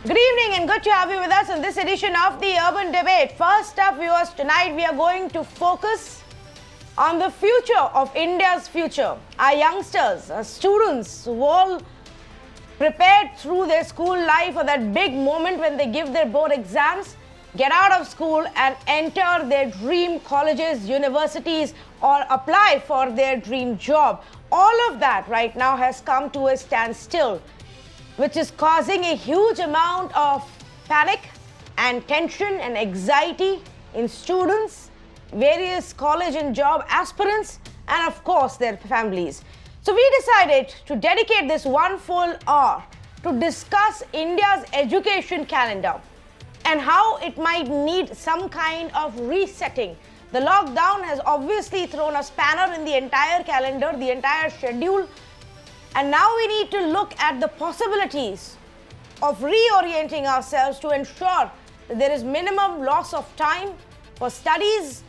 Good evening and good to have you with us in this edition of the Urban Debate. First up, viewers, tonight we are going to focus on the future of India's future. Our youngsters, our students who all prepared through their school life for that big moment when they give their board exams, get out of school and enter their dream colleges, universities, or apply for their dream job. All of that right now has come to a standstill, which is causing a huge amount of panic and tension and anxiety in students, various college and job aspirants, and of course their families. So we decided to dedicate this one full hour to discuss India's education calendar and how it might need some kind of resetting. The lockdown has obviously thrown a spanner in the entire calendar, the entire schedule. And now we need to look at the possibilities of reorienting ourselves to ensure that there is minimum loss of time for studies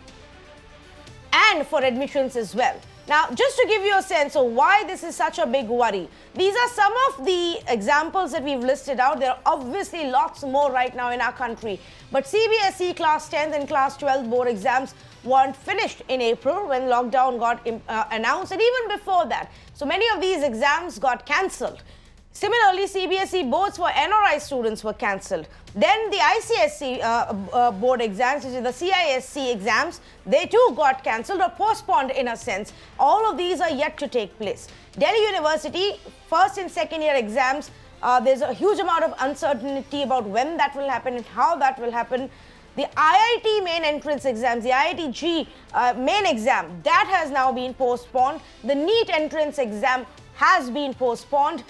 and for admissions as well. Now, just to give you a sense of why this is such a big worry, these are some of the examples that we've listed out. There are obviously lots more right now in our country. But CBSE Class 10th and Class 12 board exams weren't finished in April when lockdown got announced, and even before that. So many of these exams got cancelled. Similarly, CBSE boards for NRI students were cancelled. Then the ICSE board exams, which is the CISC exams, they too got cancelled or postponed in a sense. All of these are yet to take place. Delhi University, first and second year exams, there's a huge amount of uncertainty about when that will happen and how that will happen. The IIT main entrance exams, the IIT-G main exam, that has now been postponed. The NEET entrance exam has been postponed.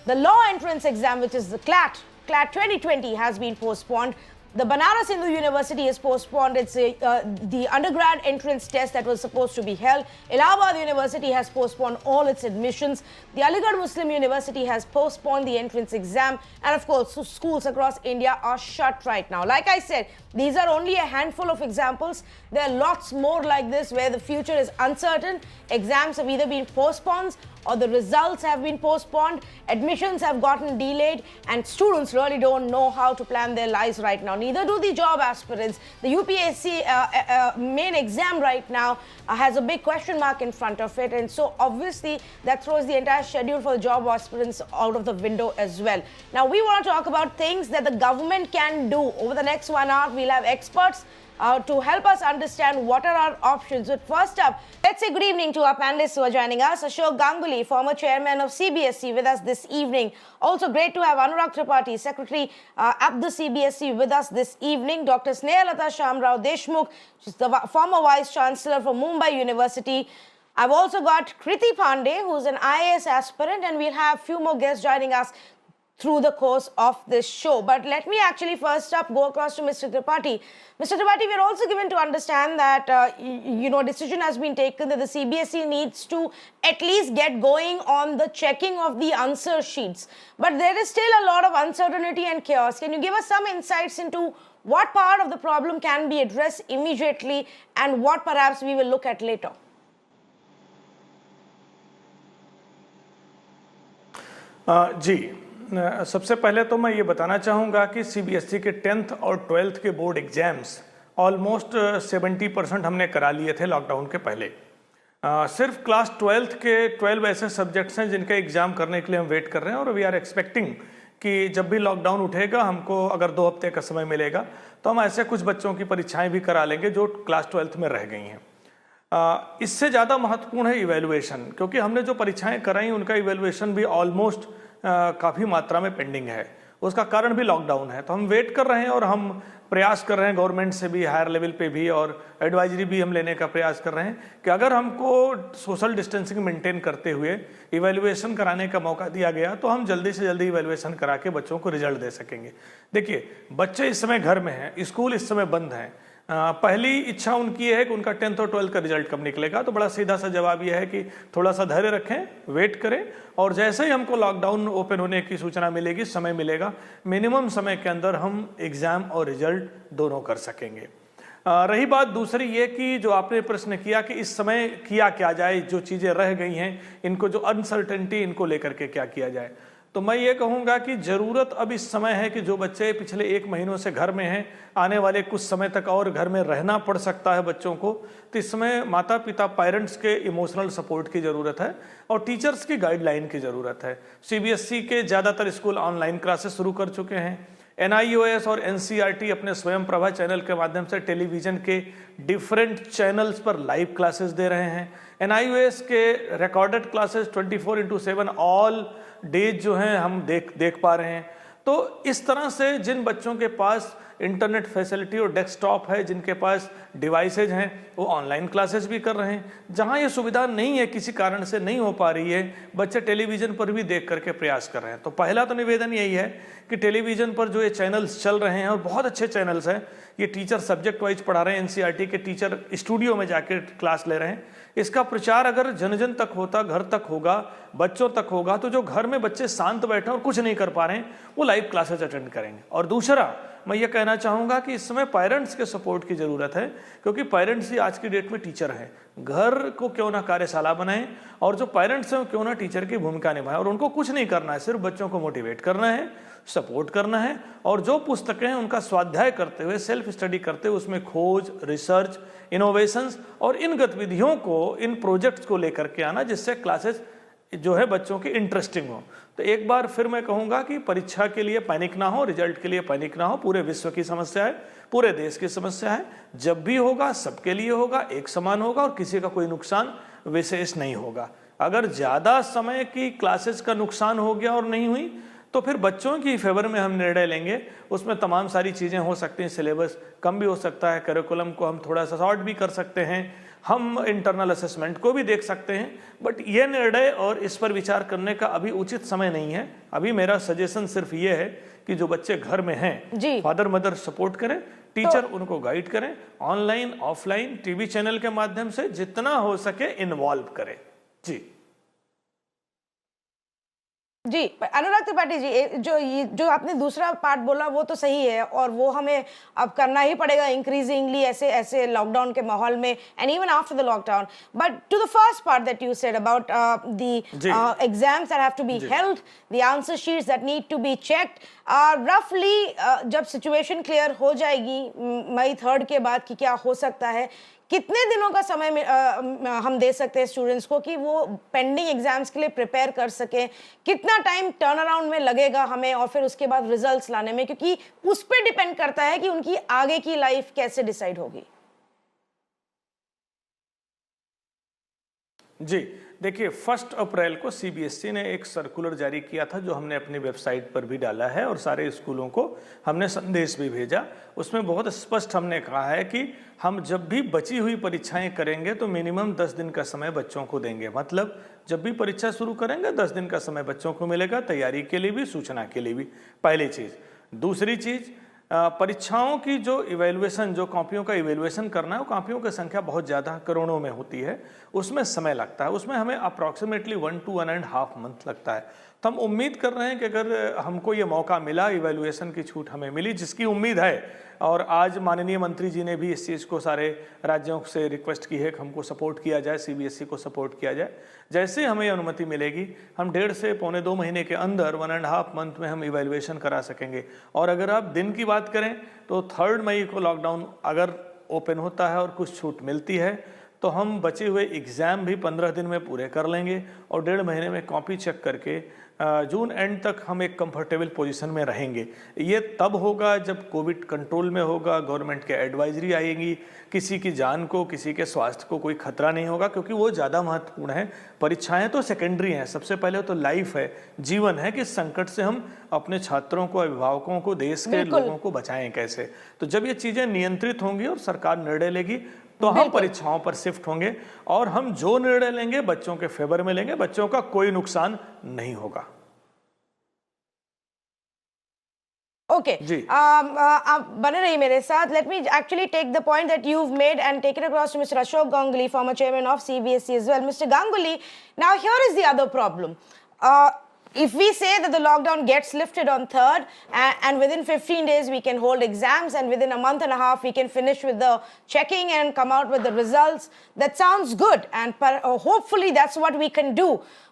The law entrance exam, which is the CLAT 2020, has been postponed. The Banaras Hindu University is postponed. It's the undergrad entrance test that was supposed to be held. Allahabad University has postponed all its admissions. The Aligarh Muslim University has postponed the entrance exam. And of course, schools across India are shut right now. Like I said, these are only a handful of examples. There are lots more like this where the future is uncertain. Exams have either been postponed or the results have been postponed, admissions have gotten delayed, and students really don't know how to plan their lives right now. Neither do the job aspirants. The UPSC main exam right now has a big question mark in front of it, and so obviously that throws the entire schedule for the job aspirants out of the window as well. Now we want to talk about things that the government can do. Over the next 1 hour, we'll have experts to help us understand what are our options. But first up, let's say good evening to our panelists who are joining us. Ashok Ganguly, former chairman of CBSE, with us this evening. Also great to have Anurag Tripathi, secretary at the CBSE, with us this evening. Dr. Snehalata Shamrao Deshmukh, she's the former vice chancellor for Mumbai University. I've also got Kriti Pandey, who's an IAS aspirant, and we'll have a few more guests joining us through the course of this show. But let me actually first up go across to Mr. Tripathi. Mr. Tripathi, we're also given to understand that, decision has been taken that the CBSE needs to at least get going on the checking of the answer sheets. But there is still a lot of uncertainty and chaos. Can you give us some insights into what part of the problem can be addressed immediately and what perhaps we will look at later? सबसे पहले तो मैं ये बताना चाहूँगा कि CBSE के 10th और 12th के बोर्ड एग्जाम्स ऑलमोस्ट 70% हमने करा लिए थे लॉकडाउन के पहले। सिर्फ क्लास 12th के 12 ऐसे सब्जेक्ट्स हैं जिनका एग्ज़ाम करने के लिए हम वेट कर रहे हैं और वी आर एक्सपेक्टिंग कि जब भी लॉकडाउन उठेगा, हमको अगर 2 हफ्ते का समय मिलेगा तो हम ऐसे कुछ बच्चों की परीक्षाएँ भी करा लेंगे जो क्लास 12th में रह गई हैं। इससे ज़्यादा महत्वपूर्ण है इवेल्युएशन, क्योंकि हमने जो परीक्षाएँ कराई उनका इवेल्युएशन भी ऑलमोस्ट काफ़ी मात्रा में पेंडिंग है। उसका कारण भी लॉकडाउन है। तो हम वेट कर रहे हैं और हम प्रयास कर रहे हैं गवर्नमेंट से भी, हायर लेवल पे भी, और एडवाइजरी भी हम लेने का प्रयास कर रहे हैं कि अगर हमको सोशल डिस्टेंसिंग मेंटेन करते हुए इवैल्यूएशन कराने का मौका दिया गया तो हम जल्दी से जल्दी इवैल्यूएशन करा के बच्चों को रिजल्ट दे सकेंगे। देखिए, बच्चे इस समय घर में हैं, स्कूल इस समय बंद हैं। पहली इच्छा उनकी है कि उनका 10th और 12th का रिजल्ट कब निकलेगा। तो बड़ा सीधा सा जवाब यह है कि थोड़ा सा धैर्य रखें, वेट करें, और जैसे ही हमको लॉकडाउन ओपन होने की सूचना मिलेगी, समय मिलेगा, मिनिमम समय के अंदर हम एग्ज़ाम और रिजल्ट दोनों कर सकेंगे। रही बात दूसरी ये कि जो आपने प्रश्न किया कि इस समय किया क्या जाए, जो चीज़ें रह गई हैं, इनको जो अनसर्टेनिटी, इनको लेकर के क्या किया जाए। तो मैं ये कहूँगा कि ज़रूरत अब इस समय है कि जो बच्चे पिछले 1 महीनों से घर में हैं, आने वाले कुछ समय तक और घर में रहना पड़ सकता है बच्चों को, तो इसमें माता पिता पेरेंट्स के इमोशनल सपोर्ट की ज़रूरत है और टीचर्स की गाइडलाइन की ज़रूरत है। सीबीएसई के ज़्यादातर स्कूल ऑनलाइन क्लासेस शुरू कर चुके हैं। NIOS और NCERT अपने स्वयं प्रभा चैनल के माध्यम से टेलीविज़न के डिफरेंट चैनल्स पर लाइव क्लासेस दे रहे हैं। NIOS के रिकॉर्डेड क्लासेस 24/7 ऑल डेज जो हैं हम देख पा रहे हैं। तो इस तरह से जिन बच्चों के पास इंटरनेट फैसिलिटी और डेस्कटॉप है, जिनके पास डिवाइसेज हैं, वो ऑनलाइन क्लासेस भी कर रहे हैं। जहां ये सुविधा नहीं है, किसी कारण से नहीं हो पा रही है, बच्चे टेलीविज़न पर भी देख करके प्रयास कर रहे हैं। तो पहला तो निवेदन यही है कि टेलीविज़न पर जो ये चैनल्स चल रहे हैं और बहुत अच्छे चैनल्स हैं, ये टीचर सब्जेक्ट वाइज पढ़ा रहे हैं, NCERT के टीचर स्टूडियो में जाके क्लास ले रहे हैं। इसका प्रचार अगर जन जन तक होता, घर तक होगा, बच्चों तक होगा, तो जो घर में बच्चे शांत बैठे और कुछ नहीं कर पा रहे हैं, वो लाइव क्लासेस अटेंड करेंगे। और दूसरा मैं ये कहना चाहूँगा कि इस समय पेरेंट्स के सपोर्ट की ज़रूरत है, क्योंकि पेरेंट्स ही आज की डेट में टीचर हैं। घर को क्यों ना कार्यशाला बनाएं और जो पेरेंट्स हैं क्यों ना टीचर की भूमिका निभाएं, और उनको कुछ नहीं करना है, सिर्फ बच्चों को मोटिवेट करना है, सपोर्ट करना है, और जो पुस्तकें हैं उनका स्वाध्याय करते हुए, सेल्फ स्टडी करते हुए उसमें खोज, रिसर्च, इनोवेशंस और इन गतिविधियों को, इन प्रोजेक्ट्स को लेकर के आना, जिससे क्लासेस जो है बच्चों की इंटरेस्टिंग हो। तो एक बार फिर मैं कहूँगा कि परीक्षा के लिए पैनिक ना हो, रिजल्ट के लिए पैनिक ना हो। पूरे विश्व की समस्या है, पूरे देश की समस्या है। जब भी होगा सबके लिए होगा, एक समान होगा और किसी का कोई नुकसान विशेष नहीं होगा। अगर ज़्यादा समय की क्लासेस का नुकसान हो गया और नहीं हुई, तो फिर बच्चों की फेवर में हम निर्णय लेंगे। उसमें तमाम सारी चीज़ें हो सकती हैं, सिलेबस कम भी हो सकता है, करिकुलम को हम थोड़ा सा शॉर्ट भी कर सकते हैं, हम इंटरनल असेसमेंट को भी देख सकते हैं। बट ये निर्णय और इस पर विचार करने का अभी उचित समय नहीं है। अभी मेरा सजेशन सिर्फ ये है कि जो बच्चे घर में हैं, फादर मदर सपोर्ट करें, टीचर उनको गाइड करें, ऑनलाइन ऑफलाइन टीवी चैनल के माध्यम से जितना हो सके इन्वॉल्व करें। जी जी, अनुराग त्रिपाठी जी, जो आपने दूसरा पार्ट बोला वो तो सही है और वो हमें अब करना ही पड़ेगा इंक्रीजिंगली ऐसे लॉकडाउन के माहौल में and even after the lockdown. But to the first part that you said about the exams that have to be held, the answer sheets that need to be checked, रफली जब situation clear हो जाएगी मई 3 के बाद कि क्या हो सकता है, कितने दिनों का समय हम दे सकते हैं स्टूडेंट्स को कि वो पेंडिंग एग्जाम्स के लिए प्रिपेयर कर सकें? कितना टाइम टर्न अराउंड में लगेगा हमें और फिर उसके बाद रिजल्ट्स लाने में, क्योंकि उस पर डिपेंड करता है कि उनकी आगे की लाइफ कैसे डिसाइड होगी। जी देखिए, 1 अप्रैल को सीबीएसई ने एक सर्कुलर जारी किया था, जो हमने अपनी वेबसाइट पर भी डाला है और सारे स्कूलों को हमने संदेश भी भेजा। उसमें बहुत स्पष्ट हमने कहा है कि हम जब भी बची हुई परीक्षाएं करेंगे तो मिनिमम 10 दिन का समय बच्चों को देंगे। मतलब जब भी परीक्षा शुरू करेंगे 10 दिन का समय बच्चों को मिलेगा, तैयारी के लिए भी, सूचना के लिए भी। पहली चीज़। दूसरी चीज़, परीक्षाओं की जो इवैल्यूएशन, जो कॉपियों का इवैल्यूएशन करना है, वो कॉपियों की संख्या बहुत ज़्यादा करोड़ों में होती है, उसमें समय लगता है। उसमें हमें अप्रॉक्सीमेटली 1 to 1.5 मंथ लगता है। तो हम उम्मीद कर रहे हैं कि अगर हमको ये मौका मिला, इवैल्यूएशन की छूट हमें मिली, जिसकी उम्मीद है, और आज माननीय मंत्री जी ने भी इस चीज़ को सारे राज्यों से रिक्वेस्ट की है कि हमको सपोर्ट किया जाए, सीबीएसई को सपोर्ट किया जाए। जैसे हमें अनुमति मिलेगी, हम 1.5 से पौने 2 महीने के अंदर 1.5 मंथ में हम इवैल्यूएशन करा सकेंगे। और अगर आप दिन की बात करें तो 3 मई को लॉकडाउन अगर ओपन होता है और कुछ छूट मिलती है तो हम बचे हुए एग्ज़ाम भी 15 दिन में पूरे कर लेंगे और 1.5 महीने में कॉपी चेक करके जून एंड तक हम एक कंफर्टेबल पोजीशन में रहेंगे। ये तब होगा जब कोविड कंट्रोल में होगा, गवर्नमेंट के एडवाइजरी आएंगी, किसी की जान को, किसी के स्वास्थ्य को कोई खतरा नहीं होगा, क्योंकि वो ज़्यादा महत्वपूर्ण है। परीक्षाएं तो सेकेंडरी हैं, सबसे पहले तो लाइफ है, जीवन है कि इस संकट से हम अपने छात्रों को, अभिभावकों को, देश के लोगों को बचाएं कैसे। तो जब ये चीज़ें नियंत्रित होंगी और सरकार निर्णय लेगी तो हम परीक्षाओं पर शिफ्ट होंगे और हम जो निर्णय लेंगे बच्चों के फेवर में लेंगे, बच्चों का कोई नुकसान नहीं होगा। ओके, आप बने रहिए मेरे साथ। Let me actually take the point that you've made and take it across to Mr. Ashok Ganguly, former chairman of CBSE as well. Mr. Ganguly, now here is the other problem. If we say that the lockdown gets lifted on 3rd and within 15 days we can hold exams and within a month and a half we can finish with the checking and come out with the results, that sounds good and hopefully that's what we can do.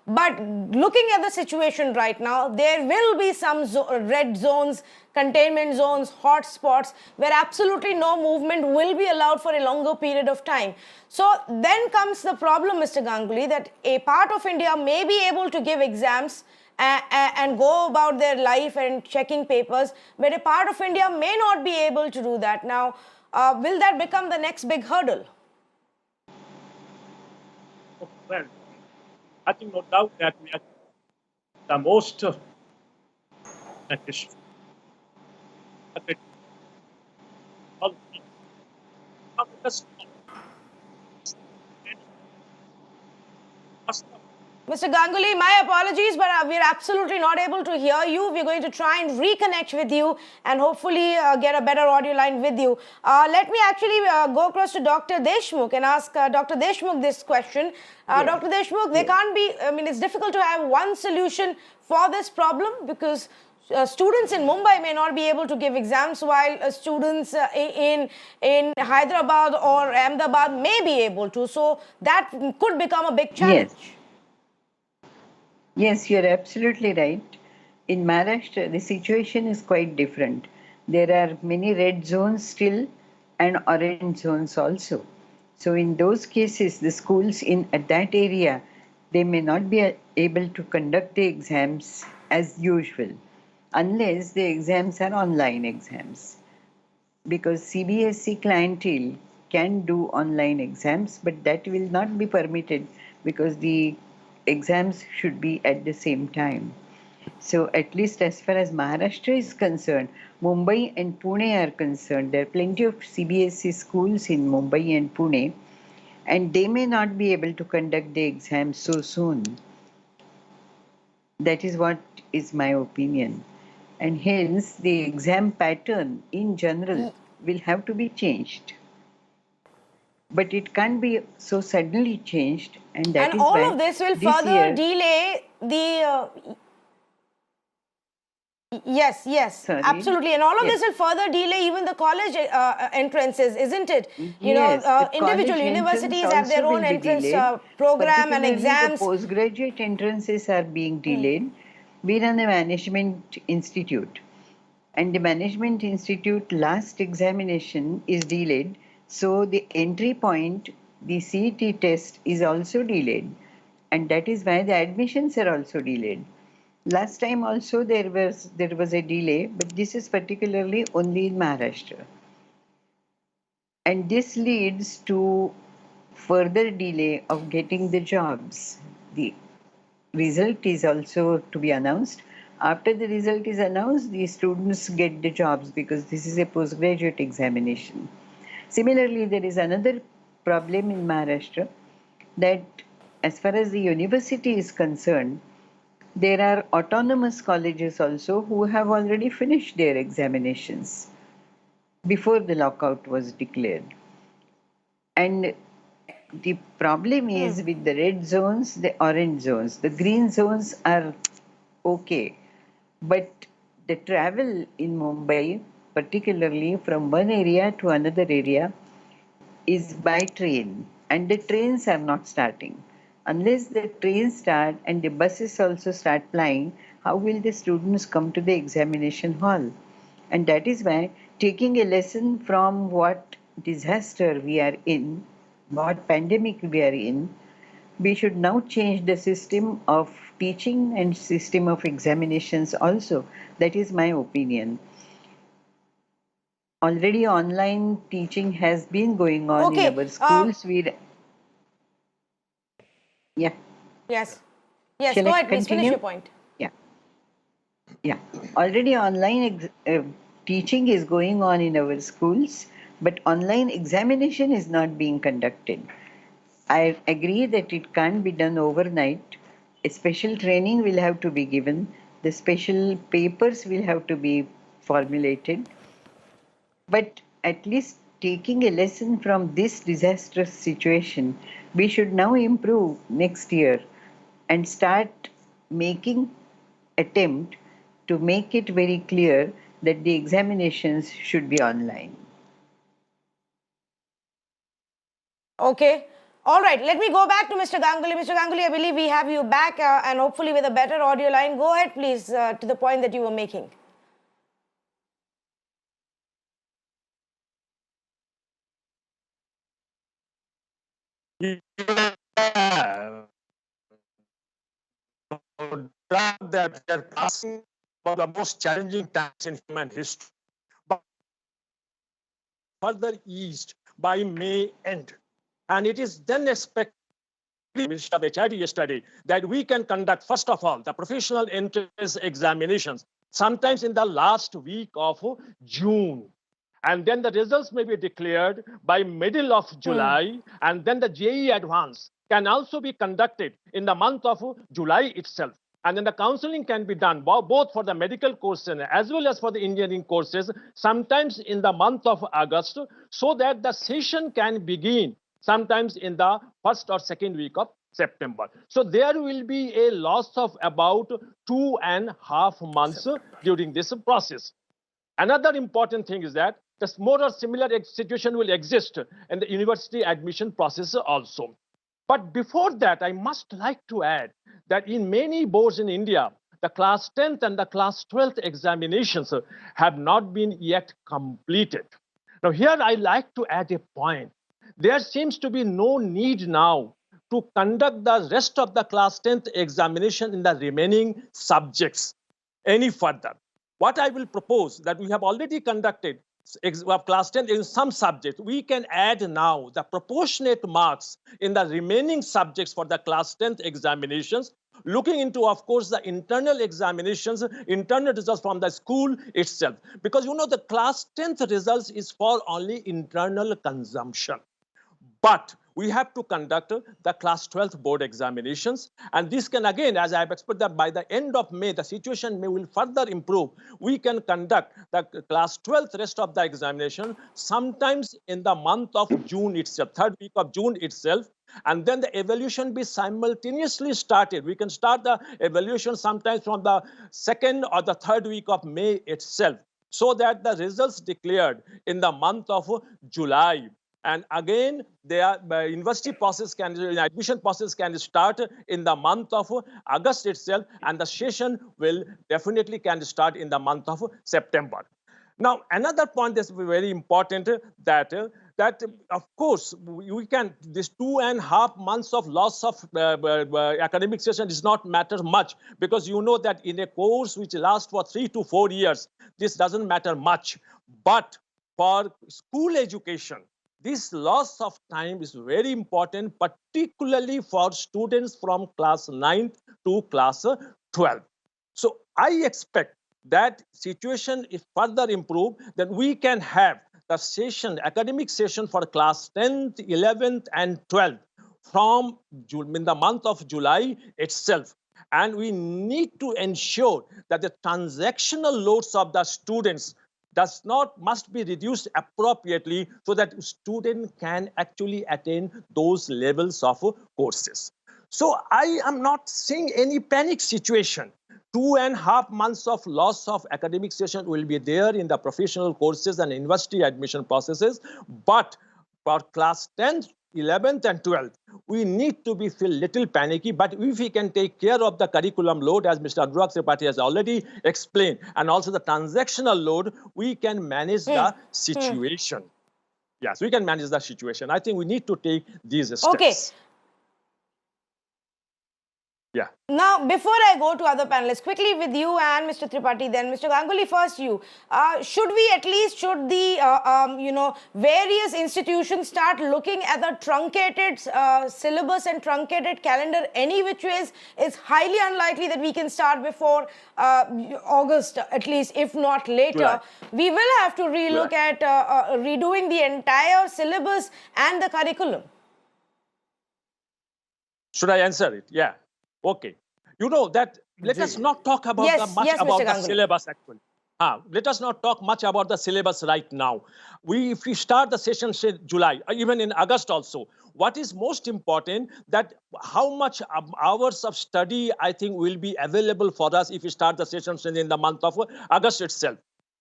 But looking at the situation right now, there will be some red zones, containment zones, hot spots where absolutely no movement will be allowed for a longer period of time. So then comes the problem, Mr. Ganguly, that a part of India may be able to give exams and go about their life and checking papers, but a part of India may not be able to do that. Now, will that become the next big hurdle? Well, I think no doubt that we are the most that is all Mr. Ganguly, my apologies, but we're absolutely not able to hear you. We're going to try and reconnect with you and hopefully get a better audio line with you. Let me actually go across to Dr. Deshmukh and ask Dr. Deshmukh this question. Dr. Deshmukh, there can't be, I mean, it's difficult to have one solution for this problem because students in Mumbai may not be able to give exams while students in Hyderabad or Ahmedabad may be able to. So that could become a big challenge. Yes. Yes, you're absolutely right. In Maharashtra, the situation is quite different. There are many red zones still and orange zones also. So in those cases, the schools at that area, they may not be able to conduct the exams as usual, unless the exams are online exams. Because CBSE clientele can do online exams, but that will not be permitted because the exams should be at the same time. So at least as far as Maharashtra is concerned, Mumbai and Pune are concerned. There are plenty of CBSE schools in Mumbai and Pune, and they may not be able to conduct the exams so soon. That is what is my opinion. And hence the exam pattern in general will have to be changed. But it can't be so suddenly changed, and that and is all why of this will this further year, delay the yes, Sorry. absolutely, and all of Yes. this will further delay even the college entrances, isn't it? You Yes, know, the individual college universities entrance have their also own will be entrance delayed. program and Particularly exams. the postgraduate entrances are being delayed. We run a management institute, and the management institute last examination is delayed. So the entry point, the CET test, is also delayed, and that is why the admissions are also delayed. Last time also there was a delay, but this is particularly only in Maharashtra. And this leads to further delay of getting the jobs. The result is also to be announced. After the result is announced, the students get the jobs because this is a postgraduate examination. Similarly, there is another problem in Maharashtra that as far as the university is concerned, there are autonomous colleges also who have already finished their examinations before the lockout was declared. And the problem is with the red zones, the orange zones. The green zones are okay, but the travel in Mumbai, particularly from one area to another area, is by train, and the trains are not starting. Unless the trains start and the buses also start plying, how will the students come to the examination hall? And that is why, taking a lesson from what disaster we are in, what pandemic we are in, we should now change the system of teaching and system of examinations also. That is my opinion. Already online teaching has been going on Okay, in our schools. Yeah. Yes, Shall go I ahead, please finish continue? your point. Yeah. Already online teaching is going on in our schools, but online examination is not being conducted. I agree that it can't be done overnight. A special training will have to be given. The special papers will have to be formulated. But at least taking a lesson from this disastrous situation, we should now improve next year and start making attempt to make it very clear that the examinations should be online. Okay. All right, let me go back to Mr. Ganguly. Mr. Ganguly, I believe we have you back and hopefully with a better audio line. Go ahead, please, to the point that you were making. That we are passing one of the most challenging times in human history, but further eased by May end. And it is then expected, Minister of HID yesterday, that we can conduct, first of all, the professional entrance examinations, sometimes in the last week of June. And then the results may be declared by middle of July, and then the JEE Advance can also be conducted in the month of July itself. And then the counseling can be done both for the medical courses as well as for the engineering courses, sometimes in the month of August, so that the session can begin sometimes in the first or second week of September. So there will be a loss of about 2.5 months during this process. Another important thing is that the more or similar situation will exist in the university admission process also. But before that, I must like to add that in many boards in India, the class 10th and the class 12th examinations have not been yet completed. Now here I like to add a point. There seems to be no need now to conduct the rest of the class 10th examination in the remaining subjects any further. What I will propose that we have already conducted class 10 in some subjects, we can add now the proportionate marks in the remaining subjects for the class 10th examinations, looking into, of course, the internal examinations, internal results from the school itself. Because, you know, the class 10th results is for only internal consumption. But we have to conduct the class 12th board examinations. And this can, again, as I have expected that by the end of May, the situation will further improve. We can conduct the class 12th rest of the examination sometimes in the month of June itself, third week of June itself. And then the evaluation be simultaneously started. We can start the evaluation sometimes from the second or the third week of May itself, so that the results declared in the month of July. And again, the university process admission process can start in the month of August itself, and the session will definitely can start in the month of September. Now, another point that's very important that of course we can, this 2.5 months of loss of academic session does not matter much, because you know that in a course which lasts for 3 to 4 years, this doesn't matter much. But for school education, this loss of time is very important, particularly for students from class 9 to class 12. So I expect that situation is further improved, that we can have the session, academic session for class 10th, 11th, and 12th from in the month of July itself. And we need to ensure that the transactional loads of the students must be reduced appropriately, so that student can actually attain those levels of courses. So I am not seeing any panic situation. 2.5 months of loss of academic session will be there in the professional courses and university admission processes. But for class 10th, 11th and 12th, we need to feel little panicky. But if we can take care of the curriculum load, as Mr. Anurag Tripathi has already explained, and also the transactional load, we can manage the situation. Yes, we can manage the situation. I think we need to take these steps. Okay. Yeah. Now, before I go to other panelists, quickly with you and Mr. Tripathi, then Mr. Ganguly, first you. Should the various institutions start looking at the truncated syllabus and truncated calendar any which ways? It's highly unlikely that we can start before August, at least, if not later. Right. We will have to relook at redoing the entire syllabus and the curriculum. Should I answer it? Yeah. Okay. You know that, let us not talk about much about the syllabus actually. Let us not talk much about the syllabus right now. If we start the session say July, even in August also, what is most important that how much hours of study I think will be available for us if we start the session in the month of August itself.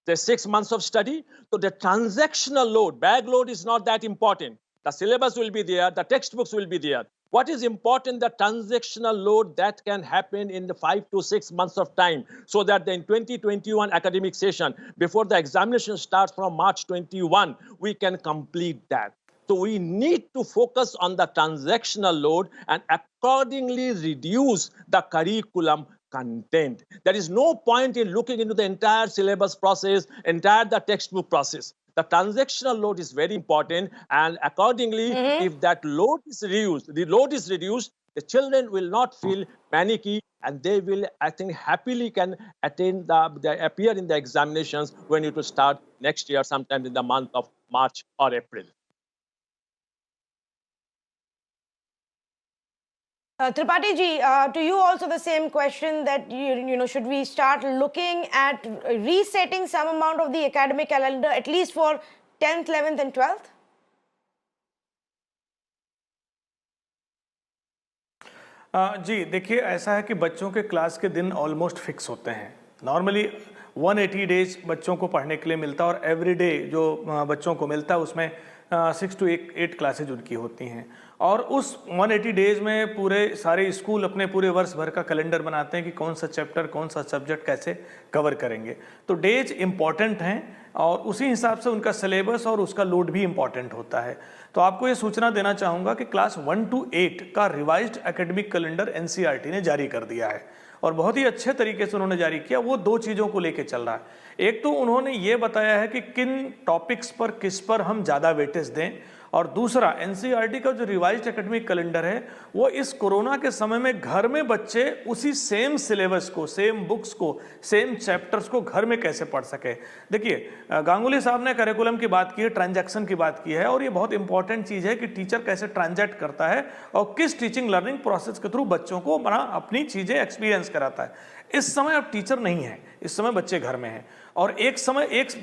There's 6 months of study, so the transactional load, bag load is not that important. The syllabus will be there, the textbooks will be there. What is important, the transactional load that can happen in the 5 to 6 months of time, so that in 2021 academic session, before the examination starts from March 21, we can complete that. So we need to focus on the transactional load and accordingly reduce the curriculum content. There is no point in looking into the entire syllabus process, entire the textbook process. The transactional load is very important, and accordingly, if that load is reduced, the children will not feel panicky, and they will, I think, happily can attain appear in the examinations when it will start next year, sometime in the month of March or April. Tripathi ji, to you also the same question, that you know, should we start looking at resetting some amount of the academic calendar, at least for 10th, 11th and 12th? जी देखिए, ऐसा है कि बच्चों के class के दिन almost fix होते हैं। नॉर्मली 180 डेज बच्चों को पढ़ने के लिए मिलता है, और एवरी डे जो बच्चों को मिलता है उसमें 6 to 8 क्लासेज उनकी होती हैं। और उस 180 डेज में पूरे सारे स्कूल अपने पूरे वर्ष भर का कैलेंडर बनाते हैं कि कौन सा चैप्टर, कौन सा सब्जेक्ट कैसे कवर करेंगे। तो डेज इम्पॉर्टेंट हैं, और उसी हिसाब से उनका सिलेबस और उसका लोड भी इम्पॉर्टेंट होता है। तो आपको ये सूचना देना चाहूँगा कि क्लास 1 to 8 का रिवाइज्ड एकेडमिक कैलेंडर एनसीईआरटी ने जारी कर दिया है, और बहुत ही अच्छे तरीके से उन्होंने जारी किया। वो 2 चीज़ों को लेके चल रहा है। एक तो उन्होंने ये बताया है कि किन टॉपिक्स पर किस पर हम ज़्यादा वेटेज दें, और दूसरा एनसीईआरटी का जो रिवाइज्ड एकेडमिक कैलेंडर है वो इस कोरोना के समय में घर में बच्चे उसी सेम सिलेबस को, सेम बुक्स को, सेम चैप्टर्स को घर में कैसे पढ़ सके। देखिए, गांगुली साहब ने करिकुलम की बात की है, ट्रांजैक्शन की बात की है, और ये बहुत इंपॉर्टेंट चीज़ है कि टीचर कैसे ट्रांजैक्ट करता है और किस टीचिंग लर्निंग प्रोसेस के थ्रू बच्चों को अपनी चीज़ें एक्सपीरियंस कराता है। इस समय अब टीचर नहीं है, इस समय बच्चे घर में हैं, और एक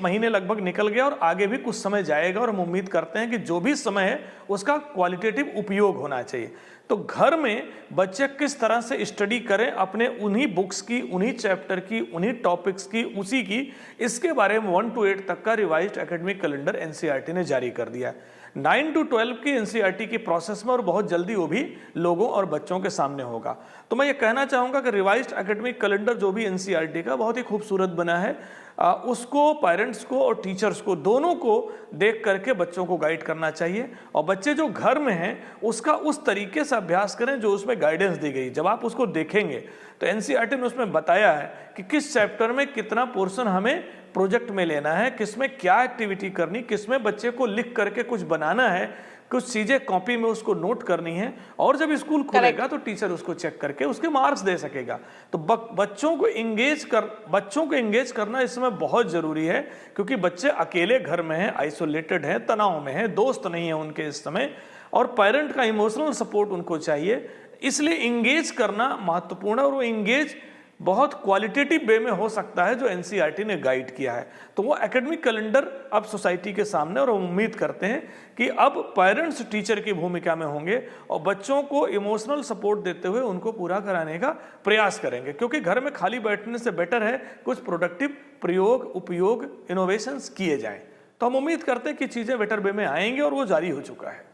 महीने लगभग निकल गया और आगे भी कुछ समय जाएगा, और हम उम्मीद करते हैं कि जो भी समय है उसका क्वालिटेटिव उपयोग होना चाहिए। तो घर में बच्चे किस तरह से स्टडी करें अपने उन्हीं बुक्स की, उन्हीं चैप्टर की, उन्हीं टॉपिक्स की, उसी की, इसके बारे में 1 to 8 तक का रिवाइज्ड एकेडमिक कैलेंडर एनसीईआरटी ने जारी कर दिया है। 9 to 12 की एनसीईआरटी की प्रोसेस में, और बहुत जल्दी वो भी लोगों और बच्चों के सामने होगा। तो मैं ये कहना चाहूँगा कि रिवाइज्ड एकेडमिक कैलेंडर जो भी एनसीईआरटी का बहुत ही खूबसूरत बना है, उसको पेरेंट्स को और टीचर्स को, दोनों को देख करके बच्चों को गाइड करना चाहिए, और बच्चे जो घर में हैं उसका उस तरीके से अभ्यास करें जो उसमें गाइडेंस दी गई। जब आप उसको देखेंगे तो एनसीईआरटी ने उसमें बताया है कि किस चैप्टर में कितना पोर्शन हमें प्रोजेक्ट में लेना है, किसमें क्या एक्टिविटी करनी, किसमें बच्चे को लिख करके कुछ बनाना है, कुछ चीजें कॉपी में उसको नोट करनी है, और जब स्कूल खुलेगा तो टीचर उसको चेक करके उसके मार्क्स दे सकेगा। तो बच्चों को एंगेज करना इस समय बहुत जरूरी है, क्योंकि बच्चे अकेले घर में हैं, आइसोलेटेड हैं, तनाव में हैं, दोस्त नहीं है उनके इस समय, और पेरेंट का इमोशनल सपोर्ट उनको चाहिए। इसलिए इंगेज करना महत्वपूर्ण है, और वो इंगेज बहुत क्वालिटेटिव वे में हो सकता है जो एनसीईआरटी ने गाइड किया है। तो वो एकेडमिक कैलेंडर अब सोसाइटी के सामने, और उम्मीद करते हैं कि अब पेरेंट्स टीचर की भूमिका में होंगे और बच्चों को इमोशनल सपोर्ट देते हुए उनको पूरा कराने का प्रयास करेंगे, क्योंकि घर में खाली बैठने से बेटर है कुछ प्रोडक्टिव प्रयोग, उपयोग, इनोवेशंस किए जाएं। तो हम उम्मीद करते हैं कि चीज़ें बेटर वे में आएंगे, और वो जारी हो चुका है।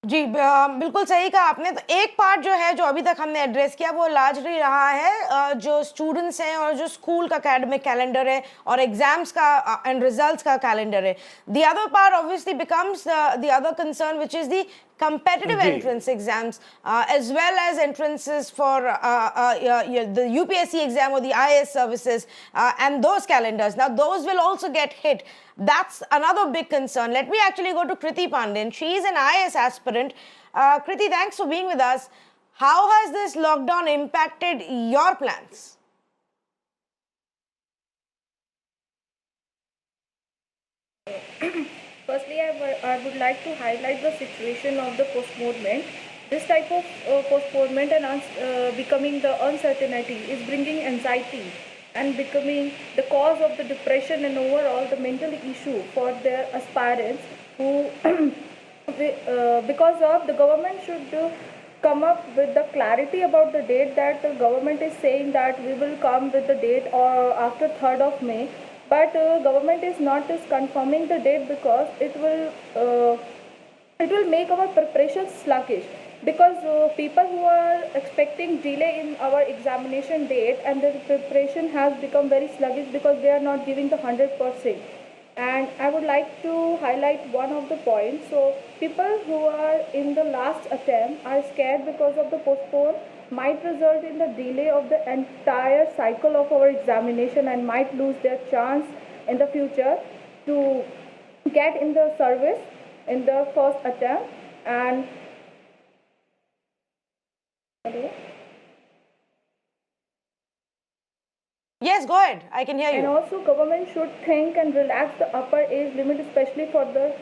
जी बिल्कुल सही कहा आपने। तो एक पार्ट जो है, जो अभी तक हमने एड्रेस किया, वो लार्जली रहा है जो स्टूडेंट्स हैं और जो स्कूल का एकेडमिक कैलेंडर है और एग्जाम्स का एंड रिजल्ट्स का कैलेंडर है। The other part obviously becomes the other concern, which is the competitive entrance exams, as well as entrances for the UPSC exam or the IAS services, and those calendars. Now those will also get hit. That's another big concern. Let me actually go to Kriti Pandyan. She is an IAS aspirant. Kriti, thanks for being with us. How has this lockdown impacted your plans? Firstly, I would like to highlight the situation of the postponement. This type of postponement and becoming the uncertainty is bringing anxiety and becoming the cause of the depression and overall the mental issue for their aspirants who because of the government should come up with the clarity about the date, that the government is saying that we will come with the date or after 3rd of May. but government is not just confirming the date because it will make our preparation sluggish, because people who are expecting delay in our examination date and their preparation has become very sluggish because they are not giving the 100%. And I would like to highlight one of the points. So people who are in the last attempt are scared because of the postpone might result in the delay of the entire cycle of our examination and might lose their chance in the future to get in the service in the first attempt. And Yes, go ahead. I can hear and you. also government should think and relax the upper age limit, especially for the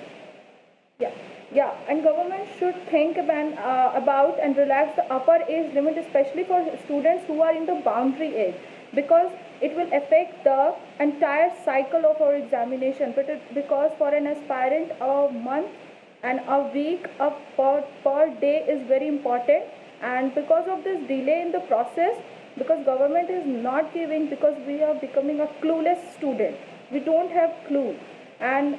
and government should think about and relax the upper age limit, especially for students who are in the boundary age, because it will affect the entire cycle of our examination. Because for an aspirant, a month and a week per day is very important, and because of this delay in the process, because government is not giving, because we are becoming a clueless student, we don't have clue. And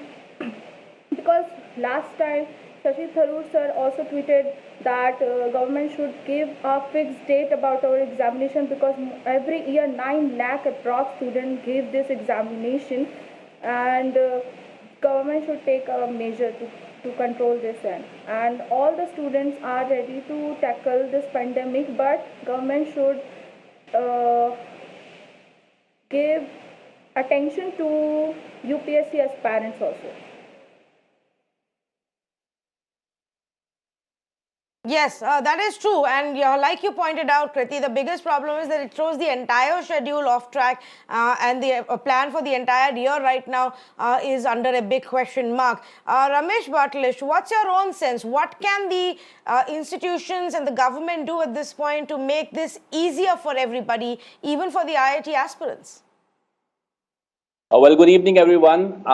because last time Shashi Tharoor sir also tweeted that government should give a fixed date about our examination, because every year 9 lakh approx students give this examination, and government should take a measure to control this end. And all the students are ready to tackle this pandemic, but government should give attention to UPSC aspirants also. Yes, that is true. And like you pointed out, Kriti, the biggest problem is that it throws the entire schedule off track, and the plan for the entire year right now is under a big question mark. Ramesh Batlish, what's your own sense? What can the institutions and the government do at this point to make this easier for everybody, even for the IIT aspirants? Well, good evening, everyone.